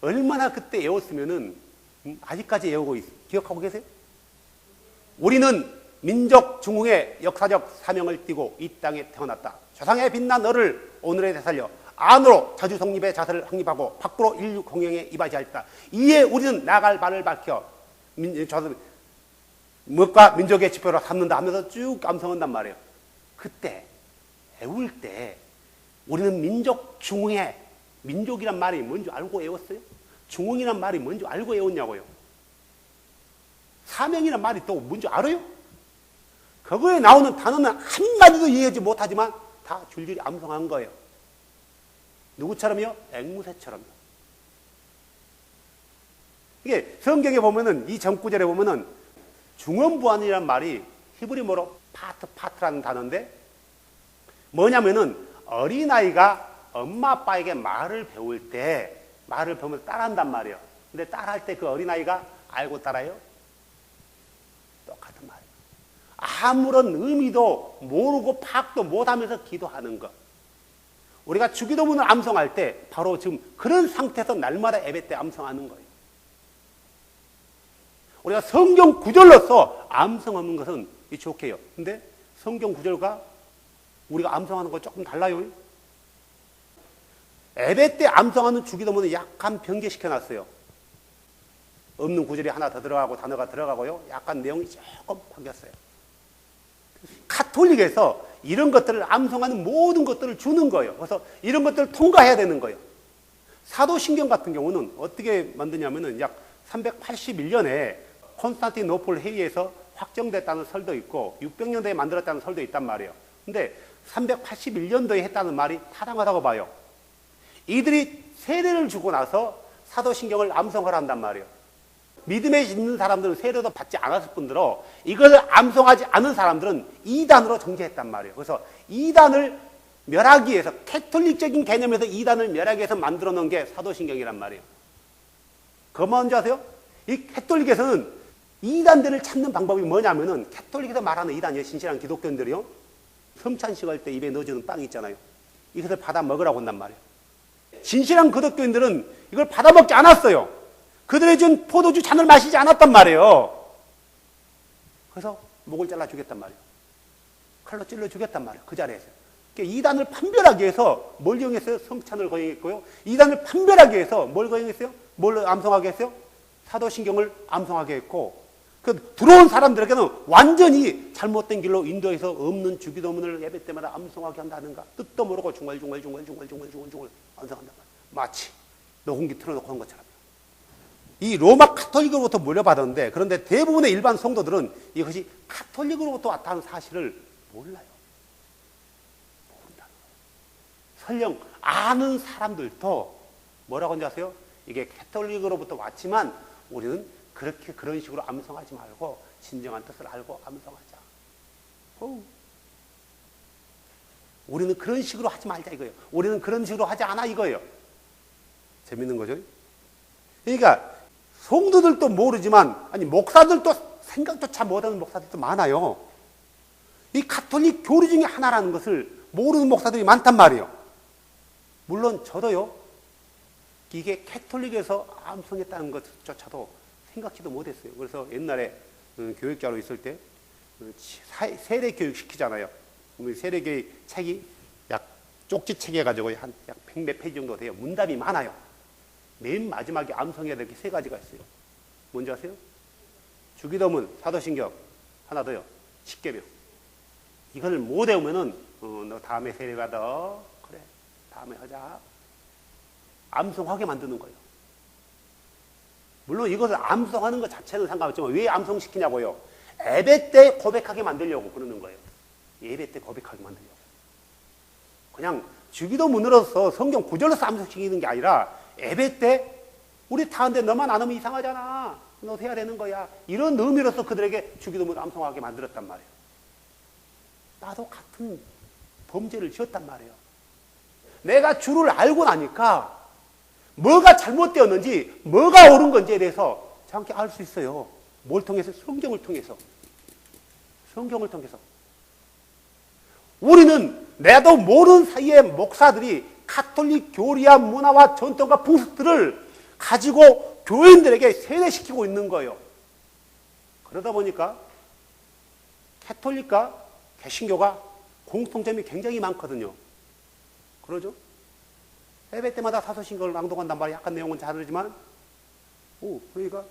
얼마나 그때 외웠으면은 아직까지 외우고 기억하고 계세요? 우리는 민족 중흥의 역사적 사명을 띠고 이 땅에 태어났다. 조상의 빛난 너를 오늘에 되살려 안으로 자주 성립의 자세를 확립하고 밖으로 인류 공영에 이바지하였다. 이에 우리는 나갈 바를 밝혀 무엇과 민족의 지표로 삼는다 하면서 쭉 감성한단 말이에요. 그때 외울 때 우리는 민족 중흥의 민족이란 말이 뭔지 알고 외웠어요? 중흥이란 말이 뭔지 알고 외웠냐고요? 사명이란 말이 또 뭔지 알아요? 그거에 나오는 단어는 한마디도 이해하지 못하지만 다 줄줄이 암송한 거예요. 누구처럼요? 앵무새처럼요. 이게 성경에 보면은 이 전구절에 보면은 중언부안이라는 말이 히브리어로 파트라는 단어인데 뭐냐면은 어린아이가 엄마 아빠에게 말을 배울 때 말을 배우면서 따라한단 말이에요. 근데 따라할 때 그 어린아이가 알고 따라요? 똑같은 말이에요. 아무런 의미도 모르고 파악도 못하면서 기도하는 것. 우리가 주기도문을 암송할 때 바로 지금 그런 상태에서 날마다 예배 때 암송하는 거예요. 우리가 성경 구절로서 암송하는 것은 좋게요. 근데 성경 구절과 우리가 암송하는 거 조금 달라요. 예배 때 암송하는 주기도문은 약간 변개시켜놨어요. 없는 구절이 하나 더 들어가고 단어가 들어가고요. 약간 내용이 조금 바뀌었어요. 카톨릭에서 이런 것들을 암송하는 모든 것들을 주는 거예요. 그래서 이런 것들을 통과해야 되는 거예요. 사도신경 같은 경우는 어떻게 만드냐면은 약 381년에 콘스탄티노플 회의에서 확정됐다는 설도 있고 600년대에 만들었다는 설도 있단 말이에요. 근데 381년도에 했다는 말이 타당하다고 봐요. 이들이 세례를 주고 나서 사도신경을 암송을 한단 말이에요. 믿음에 있는 사람들은 세례도 받지 않았을 뿐더러 이걸 암송하지 않은 사람들은 이단으로 정죄했단 말이에요. 그래서 이단을 멸하기 위해서 캐톨릭적인 개념에서 이단을 멸하기 위해서 만들어 놓은 게 사도신경이란 말이에요. 그거 뭔지 아세요? 이 캐톨릭에서는 이단들을 찾는 방법이 뭐냐면은 캐톨릭에서 말하는 이단이요. 신실한 기독교인들이요. 성찬식 할 때 입에 넣어주는 빵 있잖아요. 이것을 받아 먹으라고 한단 말이에요. 진실한 기독교인들은 이걸 받아 먹지 않았어요. 그들의 준 포도주 잔을 마시지 않았단 말이에요. 그래서 목을 잘라 주겠단 말이에요. 칼로 찔러 주겠단 말이에요. 그 자리에서. 그러니까 이단을 판별하기 위해서 뭘 이용했어요? 성찬을 거행했고요. 이단을 판별하기 위해서 뭘 거행했어요? 뭘 암송하게 했어요? 사도신경을 암송하게 했고, 그 들어온 사람들에게는 완전히 잘못된 길로 인도해서 없는 주기도문을 예배 때마다 암송하게 한다든가, 뜻도 모르고 중얼중얼 암송한단 말이에요. 마치 녹음기 틀어놓고 한 것처럼. 이 로마 카톨릭으로부터 물려받았는데, 그런데 대부분의 일반 성도들은 이것이 카톨릭으로부터 왔다는 사실을 몰라요. 모른다는 거예요. 설령 아는 사람들도 뭐라고 하는지 아세요? 이게 카톨릭으로부터 왔지만 우리는 그렇게 그런 식으로 암송하지 말고 진정한 뜻을 알고 암송하자. 우리는 그런 식으로 하지 말자 이거예요. 우리는 그런 식으로 하지 않아 이거예요. 재밌는 거죠? 그러니까 성도들도 모르지만, 아니 목사들도 생각조차 못하는 목사들도 많아요. 이 카톨릭 교리 중에 하나라는 것을 모르는 목사들이 많단 말이에요. 물론 저도요. 이게 카톨릭에서 암송했다는 것조차도 생각지도 못했어요. 그래서 옛날에 교육자로 있을 때 세례 교육 시키잖아요. 세례교육 책이 약 쪽지 책 해가지고 한 약 100몇 페이지 정도 돼요. 문답이 많아요. 맨 마지막에 암송해야 될 게 세 가지가 있어요. 뭔지 아세요? 주기도문, 사도신경, 하나 더요. 십계명. 이걸 못 외우면은 너 다음에 세례 받아. 그래, 다음에 하자. 암송하게 만드는 거예요. 물론 이것을 암송하는 것 자체는 상관없지만 왜 암송시키냐고요? 예배 때 고백하게 만들려고 그러는 거예요. 예배 때 고백하게 만들려고. 그냥 주기도문으로서 성경 구절로서 암송시키는 게 아니라 예배 때 우리 다한테 너만 안 하면 이상하잖아. 너 해야 되는 거야. 이런 의미로서 그들에게 주기도문을 암송하게 만들었단 말이에요. 나도 같은 범죄를 지었단 말이에요. 내가 주를 알고 나니까 뭐가 잘못되었는지 뭐가 옳은 건지에 대해서 정확히 알 수 있어요. 뭘 통해서? 성경을 통해서. 성경을 통해서. 우리는 나도 모르는 사이에 목사들이 카톨릭 교리와 문화와 전통과 풍습들을 가지고 교인들에게 세뇌시키고 있는 거예요. 그러다 보니까 캐톨릭과 개신교가 공통점이 굉장히 많거든요. 그러죠? 예배 때마다 사도신경을 낭독한단 말이에요. 약간 내용은 다르지만, 그러니까,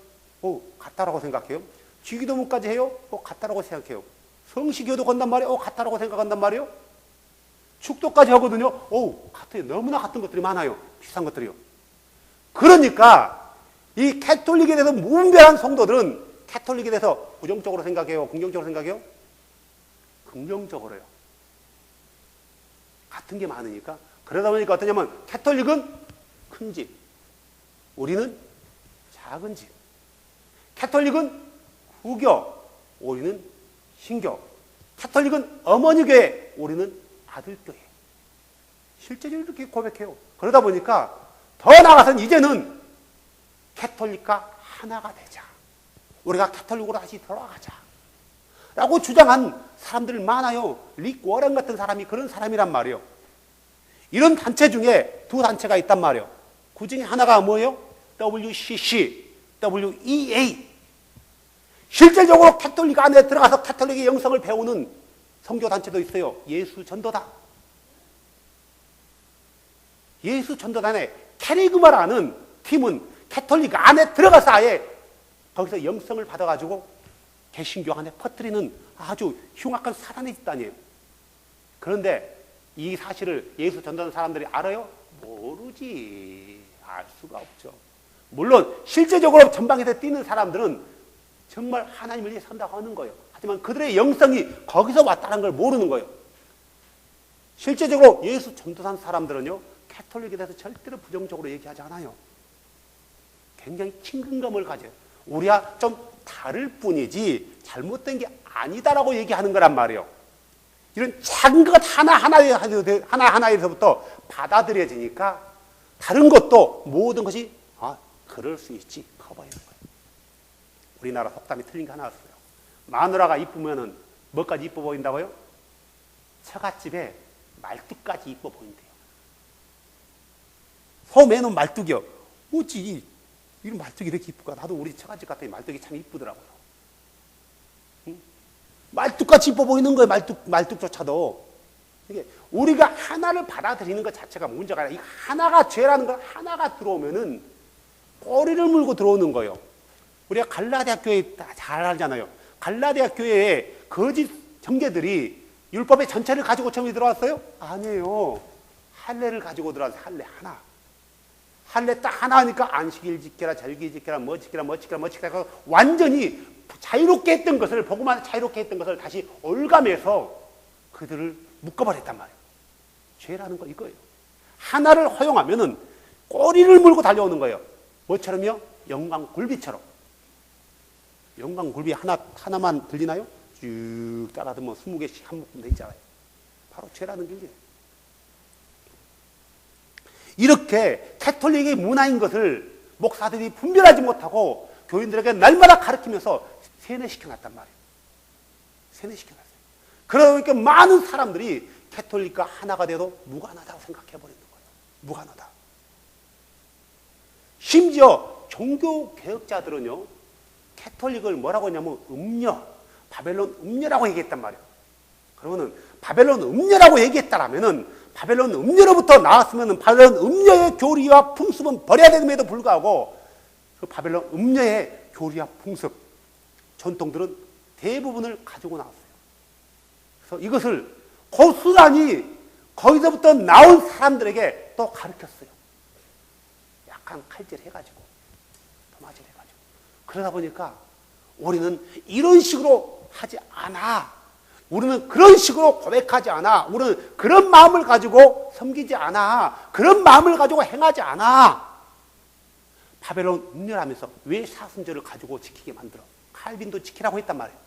같다라고 생각해요. 주기도문까지 해요? 같다라고 생각해요. 성시교도 건단 말이에요? 같다라고 생각한단 말이에요? 축도까지 하거든요? 같아요. 너무나 같은 것들이 많아요. 비슷한 것들이요. 그러니까, 이 캐톨릭에 대해서 무분별한 성도들은 캐톨릭에 대해서 부정적으로 생각해요? 긍정적으로 생각해요? 긍정적으로요. 같은 게 많으니까. 그러다 보니까 어떠냐면, 캐톨릭은 큰 집, 우리는 작은 집. 캐톨릭은 후교, 우리는 신교. 캐톨릭은 어머니 교회, 우리는 아들 교회. 실제적으로 이렇게 고백해요. 그러다 보니까 더 나아가서는 이제는 캐톨릭과 하나가 되자. 우리가 캐톨릭으로 다시 돌아가자. 라고 주장한 사람들 많아요. 릭 워런 같은 사람이 그런 사람이란 말이에요. 이런 단체 중에 두 단체가 있단 말이에요. 그 중에 하나가 뭐예요? WCC, WEA. 실질적으로 캐톨릭 안에 들어가서 캐톨릭의 영성을 배우는 선교단체도 있어요. 예수전도단. 예수전도단의 캐리그마라는 팀은 캐톨릭 안에 들어가서 아예 거기서 영성을 받아가지고 개신교 안에 퍼뜨리는 아주 흉악한 사단의 집단이에요. 그런데 이 사실을 예수전도단 사람들이 알아요? 모르지. 알 수가 없죠. 물론 실제적으로 전방에서 뛰는 사람들은 정말 하나님을 위해 선다고 하는 거예요. 하지만 그들의 영성이 거기서 왔다는 걸 모르는 거예요. 실제적으로 예수 전도단 사람들은요, 캐톨릭에 대해서 절대로 부정적으로 얘기하지 않아요. 굉장히 친근감을 가져요. 우리와 좀 다를 뿐이지 잘못된 게 아니다라고 얘기하는 거란 말이에요. 이런 작은 것 하나하나에서부터 받아들여지니까 다른 것도 모든 것이 그럴 수 있지 커버해는 거예요. 우리나라 속담이 틀린 게 하나 있어요. 마누라가 이쁘면은 뭐까지 이뻐 보인다고요? 처갓집에 말뚝까지 이뻐 보인대요. 소매는 말뚝이요. 어찌 이런 말뚝이 이렇게 이쁘까? 나도 우리 처갓집 갔더니 말뚝이 참 이쁘더라고요. 응? 말뚝같이 이뻐 보이는 거예요. 말뚝조차도. 이게 우리가 하나를 받아들이는 것 자체가 문제가 아니라 이 하나가 죄라는 걸 하나가 들어오면은 꼬리를 물고 들어오는 거예요. 우리가 갈라디아 교회 잘 알잖아요. 갈라디아 교회에 거짓 형제들이 율법의 전체를 가지고 처음에 들어왔어요? 아니에요. 할례를 가지고 들어왔어요. 할례 하나. 할례 딱 하나 하니까 안식일 지켜라, 절기 지켜라, 뭐 지켜라, 뭐 지켜라, 뭐 지켜라. 완전히 자유롭게 했던 것을, 보고만 자유롭게 했던 것을 다시 올감해서 그들을 묶어버렸단 말이에요. 죄라는 거 이거예요. 하나를 허용하면은 꼬리를 물고 달려오는 거예요. 뭐처럼요? 영광굴비처럼. 영광굴비 하나만 들리나요? 쭉 따라들면 20개씩 한 묶음 돼 있잖아요. 바로 죄라는 게 이게요. 이렇게 캐톨릭의 문화인 것을 목사들이 분별하지 못하고 교인들에게 날마다 가르치면서 세뇌시켜놨단 말이에요. 세뇌시켜놨어요. 그러니까 많은 사람들이 캐톨릭과 하나가 돼도 무관하다고 생각해버리는 거예요. 무관하다. 심지어 종교개혁자들은요, 캐톨릭을 뭐라고 했냐면 음녀, 바벨론 음녀라고 얘기했단 말이에요. 그러면은 바벨론 음녀라고 얘기했다라면은 바벨론 음녀로부터 나왔으면은 바벨론 음녀의 교리와 풍습은 버려야 됨에도 불구하고 그 바벨론 음녀의 교리와 풍습, 전통들은 대부분을 가지고 나왔어요. 그래서 이것을 고스란히 거기서부터 나온 사람들에게 또 가르쳤어요. 약간 칼질해가지고, 도마질해가지고. 그러다 보니까 우리는 이런 식으로 하지 않아. 우리는 그런 식으로 고백하지 않아. 우리는 그런 마음을 가지고 섬기지 않아. 그런 마음을 가지고 행하지 않아. 바벨론 음녀라면서 왜 사순절을 가지고 지키게 만들어? 칼빈도 지키라고 했단 말이에요.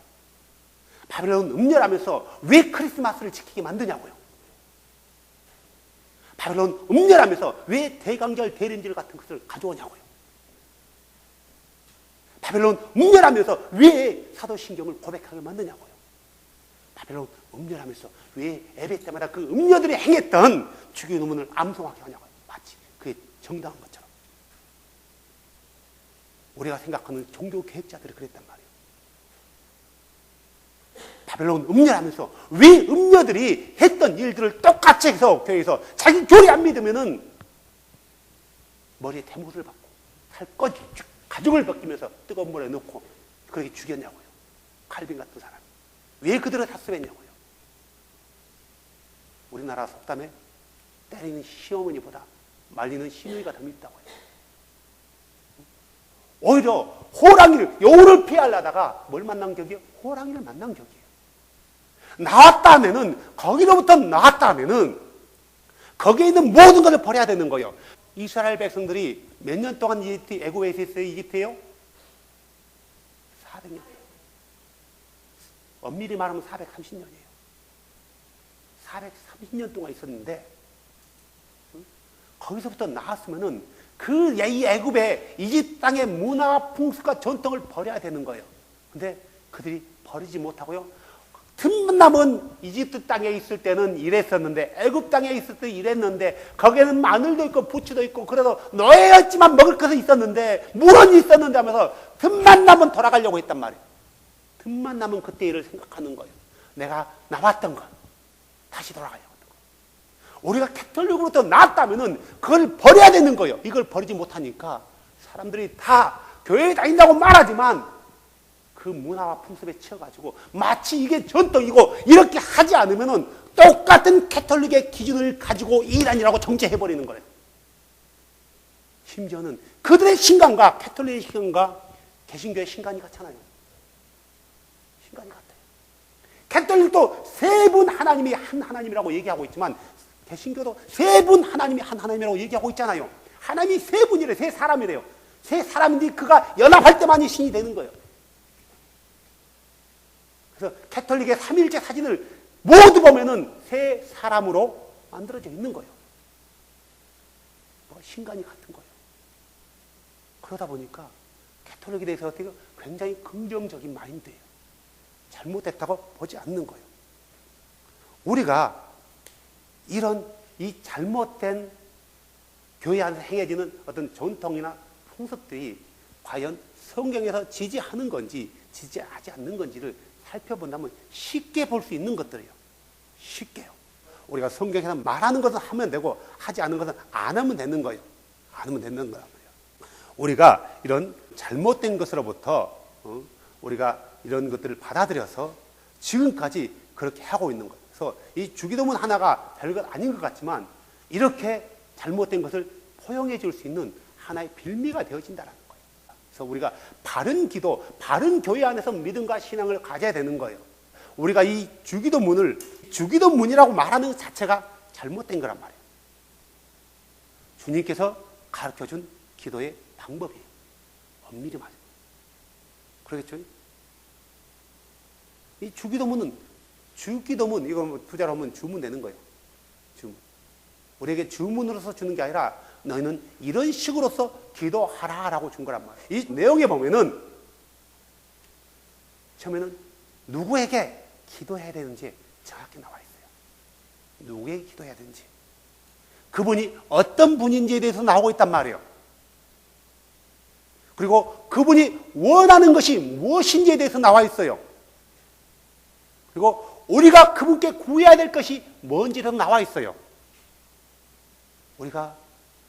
바벨론 음녀라면서 왜 크리스마스를 지키게 만드냐고요. 바벨론 음녀라면서 왜 대강절, 대림절 같은 것을 가져오냐고요. 바벨론 음녀라면서 왜 사도신경을 고백하게 만드냐고요. 바벨론 음녀라면서 왜 예배 때마다 그 음녀들이 행했던 주기도문을 암송하게 하냐고요. 마치 그게 정당한 것처럼. 우리가 생각하는 종교 개혁자들이 그랬단 말이에요. 바벨론 음녀라면서 왜 음녀들이 했던 일들을 똑같이 해서 교회에서 자기 교리 안 믿으면은 머리에 대못을 받고 살 꺼지 가죽을 벗기면서 뜨거운 물에 넣고 그렇게 죽였냐고요. 칼빈 같은 사람. 왜 그들을 탑습했냐고요. 우리나라 속담에 때리는 시어머니보다 말리는 시누이가 더 밉다고요. 오히려 호랑이를, 여우를 피하려다가 뭘 만난 격이요? 호랑이를 만난 격이에요. 나왔다면은, 거기로부터 나왔다면은, 거기에 있는 모든 것을 버려야 되는 거예요. 이스라엘 백성들이 몇 년 동안 애굽에 있었어요? 이집트에요? 400년. 엄밀히 말하면 430년이에요. 430년 동안 있었는데, 거기서부터 나왔으면은, 이 애굽의 이집 땅의 문화와 풍습과 전통을 버려야 되는 거예요. 근데 그들이 버리지 못하고요. 틈만 남은 이집트 땅에 있을 때는 이랬었는데, 애굽 땅에 있을 때 이랬는데, 거기에는 마늘도 있고 부추도 있고, 그래도 노예였지만 먹을 것은 있었는데, 물은 있었는데 하면서 틈만 남은 돌아가려고 했단 말이에요. 틈만 남은 그때 일을 생각하는 거예요. 내가 나왔던 것, 다시 돌아가려고 했던 거. 우리가 캐톨릭으로부터 나왔다면은 그걸 버려야 되는 거예요. 이걸 버리지 못하니까 사람들이 다 교회에 다닌다고 말하지만 그 문화와 풍습에 치여가지고 마치 이게 전통이고 이렇게 하지 않으면은 똑같은 캐톨릭의 기준을 가지고 이란이라고 정죄해버리는 거예요. 심지어는 그들의 신간과 캐톨릭의 신간과 개신교의 신간이 같잖아요. 신간이 같아요. 캐톨릭도 세 분 하나님이 한 하나님이라고 얘기하고 있지만 개신교도 세 분 하나님이 한 하나님이라고 얘기하고 있잖아요. 하나님이 세 분이래요. 세 사람이래요. 세 사람인데 그가 연합할 때만이 신이 되는 거예요. 그래서 캐톨릭의 삼일체 사진을 모두 보면은 세 사람으로 만들어져 있는 거예요. 신간이 같은 거예요. 그러다 보니까 캐톨릭에 대해서 어떻게 굉장히 긍정적인 마인드예요. 잘못됐다고 보지 않는 거예요. 우리가 이런 이 잘못된 교회 안에서 행해지는 어떤 전통이나 풍습들이 과연 성경에서 지지하는 건지 지지하지 않는 건지를 살펴본다면 쉽게 볼 수 있는 것들이에요. 쉽게요. 우리가 성경에서 말하는 것은 하면 되고 하지 않는 것은 안 하면 되는 거예요. 안 하면 되는 거란 말이에요. 우리가 이런 잘못된 것으로부터 우리가 이런 것들을 받아들여서 지금까지 그렇게 하고 있는 거예요. 그래서 이 주기도문 하나가 별것 아닌 것 같지만 이렇게 잘못된 것을 포용해 줄 수 있는 하나의 빌미가 되어진다는 거예요. 그래서 우리가 바른 기도, 바른 교회 안에서 믿음과 신앙을 가져야 되는 거예요. 우리가 이 주기도문을 주기도문이라고 말하는 것 자체가 잘못된 거란 말이에요. 주님께서 가르쳐준 기도의 방법이에요. 엄밀히 말해요. 그러겠죠? 이 주기도문, 이거 부자로 하면 주문 되는 거예요. 주문. 우리에게 주문으로서 주는 게 아니라 너희는 이런 식으로서 기도하라라고 준 거란 말이에요. 이 내용에 보면은 처음에는 누구에게 기도해야 되는지 정확히 나와 있어요. 누구에게 기도해야 되는지. 그분이 어떤 분인지에 대해서 나오고 있단 말이에요. 그리고 그분이 원하는 것이 무엇인지에 대해서 나와 있어요. 그리고 우리가 그분께 구해야 될 것이 뭔지도 나와 있어요. 우리가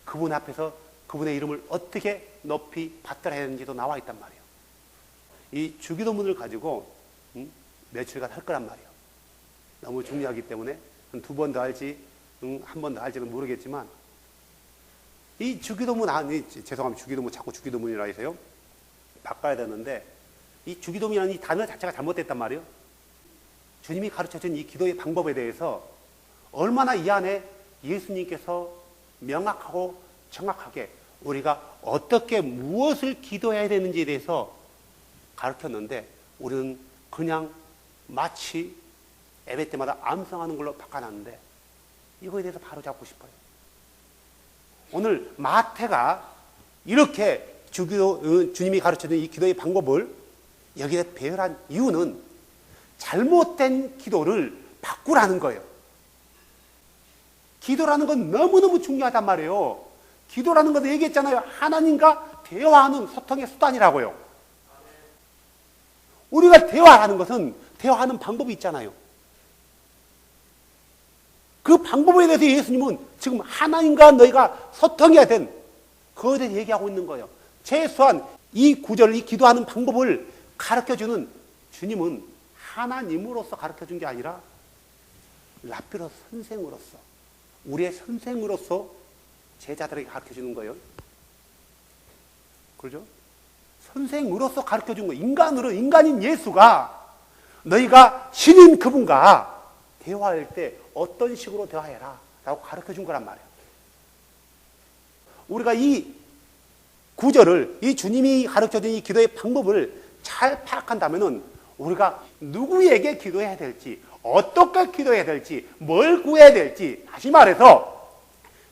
그분 앞에서 그분의 이름을 어떻게 높이 받들어야 하는지도 나와 있단 말이에요. 이 주기도문을 가지고 며칠간 할 거란 말이에요. 너무 중요하기 때문에 한 2번 더 할지 한 번 더 할지는 모르겠지만 이 주기도문 죄송합니다. 주기도문 자꾸 주기도문이라 해서요. 바꿔야 되는데 이 주기도문이라는 이 단어 자체가 잘못됐단 말이에요. 주님이 가르쳐준 이 기도의 방법에 대해서 얼마나 이 안에 예수님께서 명확하고 정확하게 우리가 어떻게 무엇을 기도해야 되는지에 대해서 가르쳤는데 우리는 그냥 마치 예배 때마다 암송하는 걸로 바꿔놨는데 이거에 대해서 바로 잡고 싶어요. 오늘 마태가 이렇게 주님이 가르쳐준 이 기도의 방법을 여기에 배열한 이유는 잘못된 기도를 바꾸라는 거예요. 기도라는 건 너무너무 중요하단 말이에요. 기도라는 것도 얘기했잖아요. 하나님과 대화하는 소통의 수단이라고요. 우리가 대화하는 것은 대화하는 방법이 있잖아요. 그 방법에 대해서 예수님은 지금 하나님과 너희가 소통해야 된 그것에 대해서 얘기하고 있는 거예요. 최소한 이 구절을, 이 기도하는 방법을 가르쳐주는 주님은 하나님으로서 가르쳐준 게 아니라 랍비로 선생으로서, 우리의 선생으로서 제자들에게 가르쳐주는 거예요. 그렇죠? 선생으로서 가르쳐준 거예요. 인간으로, 인간인 예수가 너희가 신인 그분과 대화할 때 어떤 식으로 대화해라 라고 가르쳐준 거란 말이에요. 우리가 이 구절을, 이 주님이 가르쳐준 이 기도의 방법을 잘 파악한다면 우리가 누구에게 기도해야 될지, 어떻게 기도해야 될지, 뭘 구해야 될지, 다시 말해서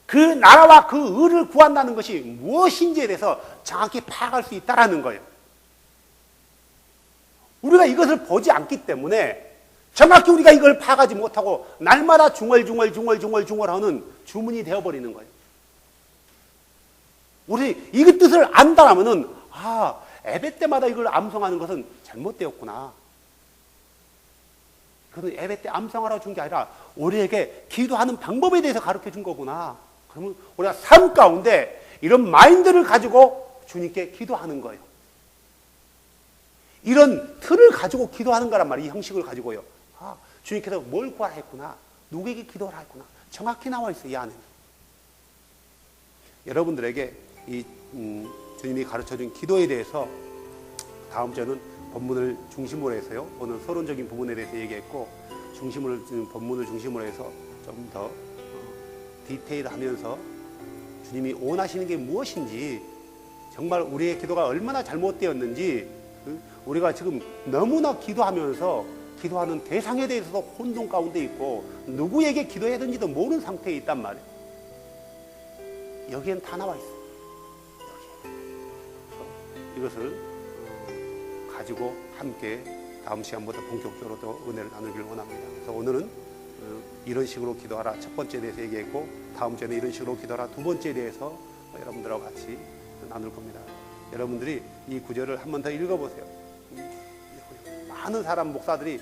그 나라와 그 의를 구한다는 것이 무엇인지에 대해서 정확히 파악할 수 있다는 거예요. 우리가 이것을 보지 않기 때문에 정확히 우리가 이걸 파악하지 못하고 날마다 중얼중얼하는 주문이 되어버리는 거예요. 우리 이 뜻을 안다라면은, 아, 예배 때마다 이걸 암송하는 것은 잘못되었구나. 그건 예배 때 암송하라고 준 게 아니라 우리에게 기도하는 방법에 대해서 가르쳐 준 거구나. 그러면 우리가 삶 가운데 이런 마인드를 가지고 주님께 기도하는 거예요. 이런 틀을 가지고 기도하는 거란 말이에요. 이 형식을 가지고요. 아, 주님께서 뭘 구하라 했구나. 누구에게 기도를 했구나. 정확히 나와 있어요. 이 안에. 여러분들에게 이 주님이 가르쳐준 기도에 대해서 다음 주에는 본문을 중심으로 해서요. 오늘 서론적인 부분에 대해서 얘기했고 본문을 중심으로 해서 좀 더 디테일하면서 주님이 원하시는 게 무엇인지, 정말 우리의 기도가 얼마나 잘못되었는지, 우리가 지금 너무나 기도하면서 기도하는 대상에 대해서도 혼돈 가운데 있고 누구에게 기도해야 되는지도 모르는 상태에 있단 말이에요. 여기엔 다 나와 있어요. 이것을 가지고 함께 다음 시간부터 본격적으로 더 은혜를 나누기를 원합니다. 그래서 오늘은 이런 식으로 기도하라 첫 번째에 대해서 얘기했고, 다음 주에는 이런 식으로 기도하라 두 번째에 대해서 여러분들하고 같이 나눌 겁니다. 여러분들이 이 구절을 한 번 더 읽어보세요. 많은 사람 목사들이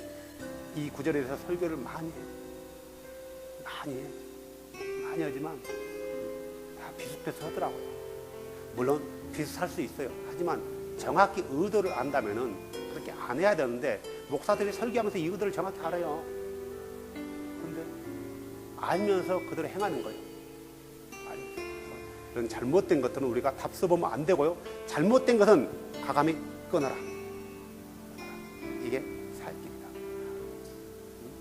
이 구절에 대해서 설교를 많이 해요. 많이 하지만 다 비슷해서 하더라고요. 물론 비슷할 수 있어요. 하지만 정확히 의도를 안다면은 그렇게 안 해야 되는데, 목사들이 설교하면서 이 의도를 정확히 알아요. 그런데 알면서 그대로 행하는 거예요. 이런 잘못된 것들은 우리가 답서보면 안 되고요. 잘못된 것은 과감히 끊어라. 이게 살 길이다.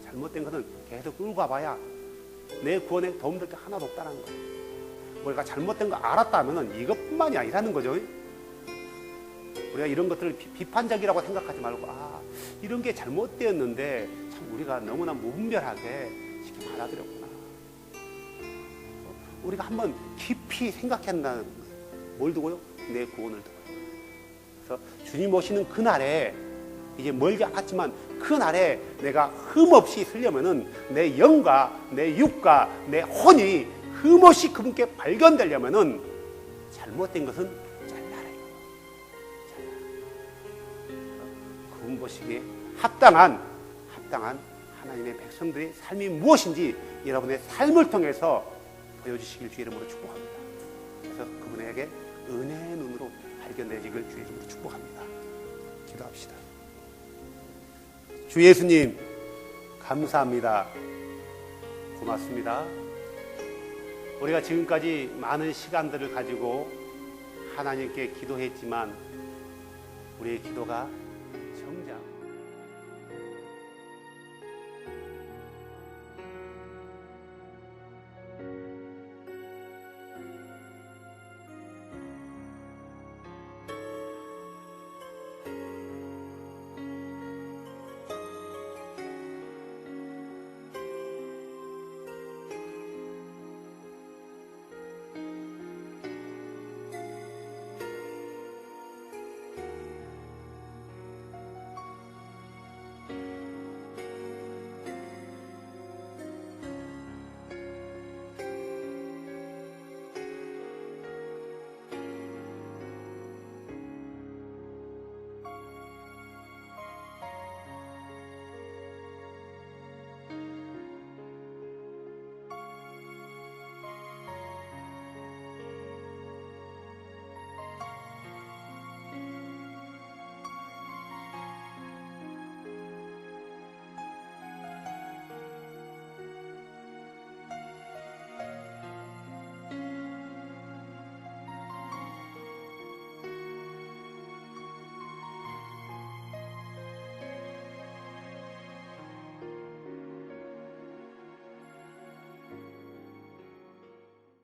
잘못된 것은 계속 끌고 가봐야 내 구원에 도움될 게 하나도 없다는 거예요. 우리가 잘못된 거 알았다면 이것뿐만이 아니라는 거죠. 우리가 이런 것들을 비판적이라고 생각하지 말고, 아, 이런 게 잘못되었는데 참 우리가 너무나 무분별하게 쉽게 받아들였구나. 우리가 한번 깊이 생각한다는 거예요. 뭘 두고요? 내 구원을 두고요. 그래서 주님 오시는 그날에, 이제 멀지 않았지만 그날에 내가 흠없이 쓰려면은 내 영과 내 육과 내 혼이 흠없이 그분께 발견되려면은 잘못된 것은 잘라라. 그분 보시기에 합당한 하나님의 백성들의 삶이 무엇인지 여러분의 삶을 통해서 보여주시길 주의 이름으로 축복합니다. 그래서 그분에게 은혜의 눈으로 발견되기를 주의 이름으로 축복합니다. 기도합시다. 주 예수님, 감사합니다. 고맙습니다. 우리가 지금까지 많은 시간들을 가지고 하나님께 기도했지만 우리의 기도가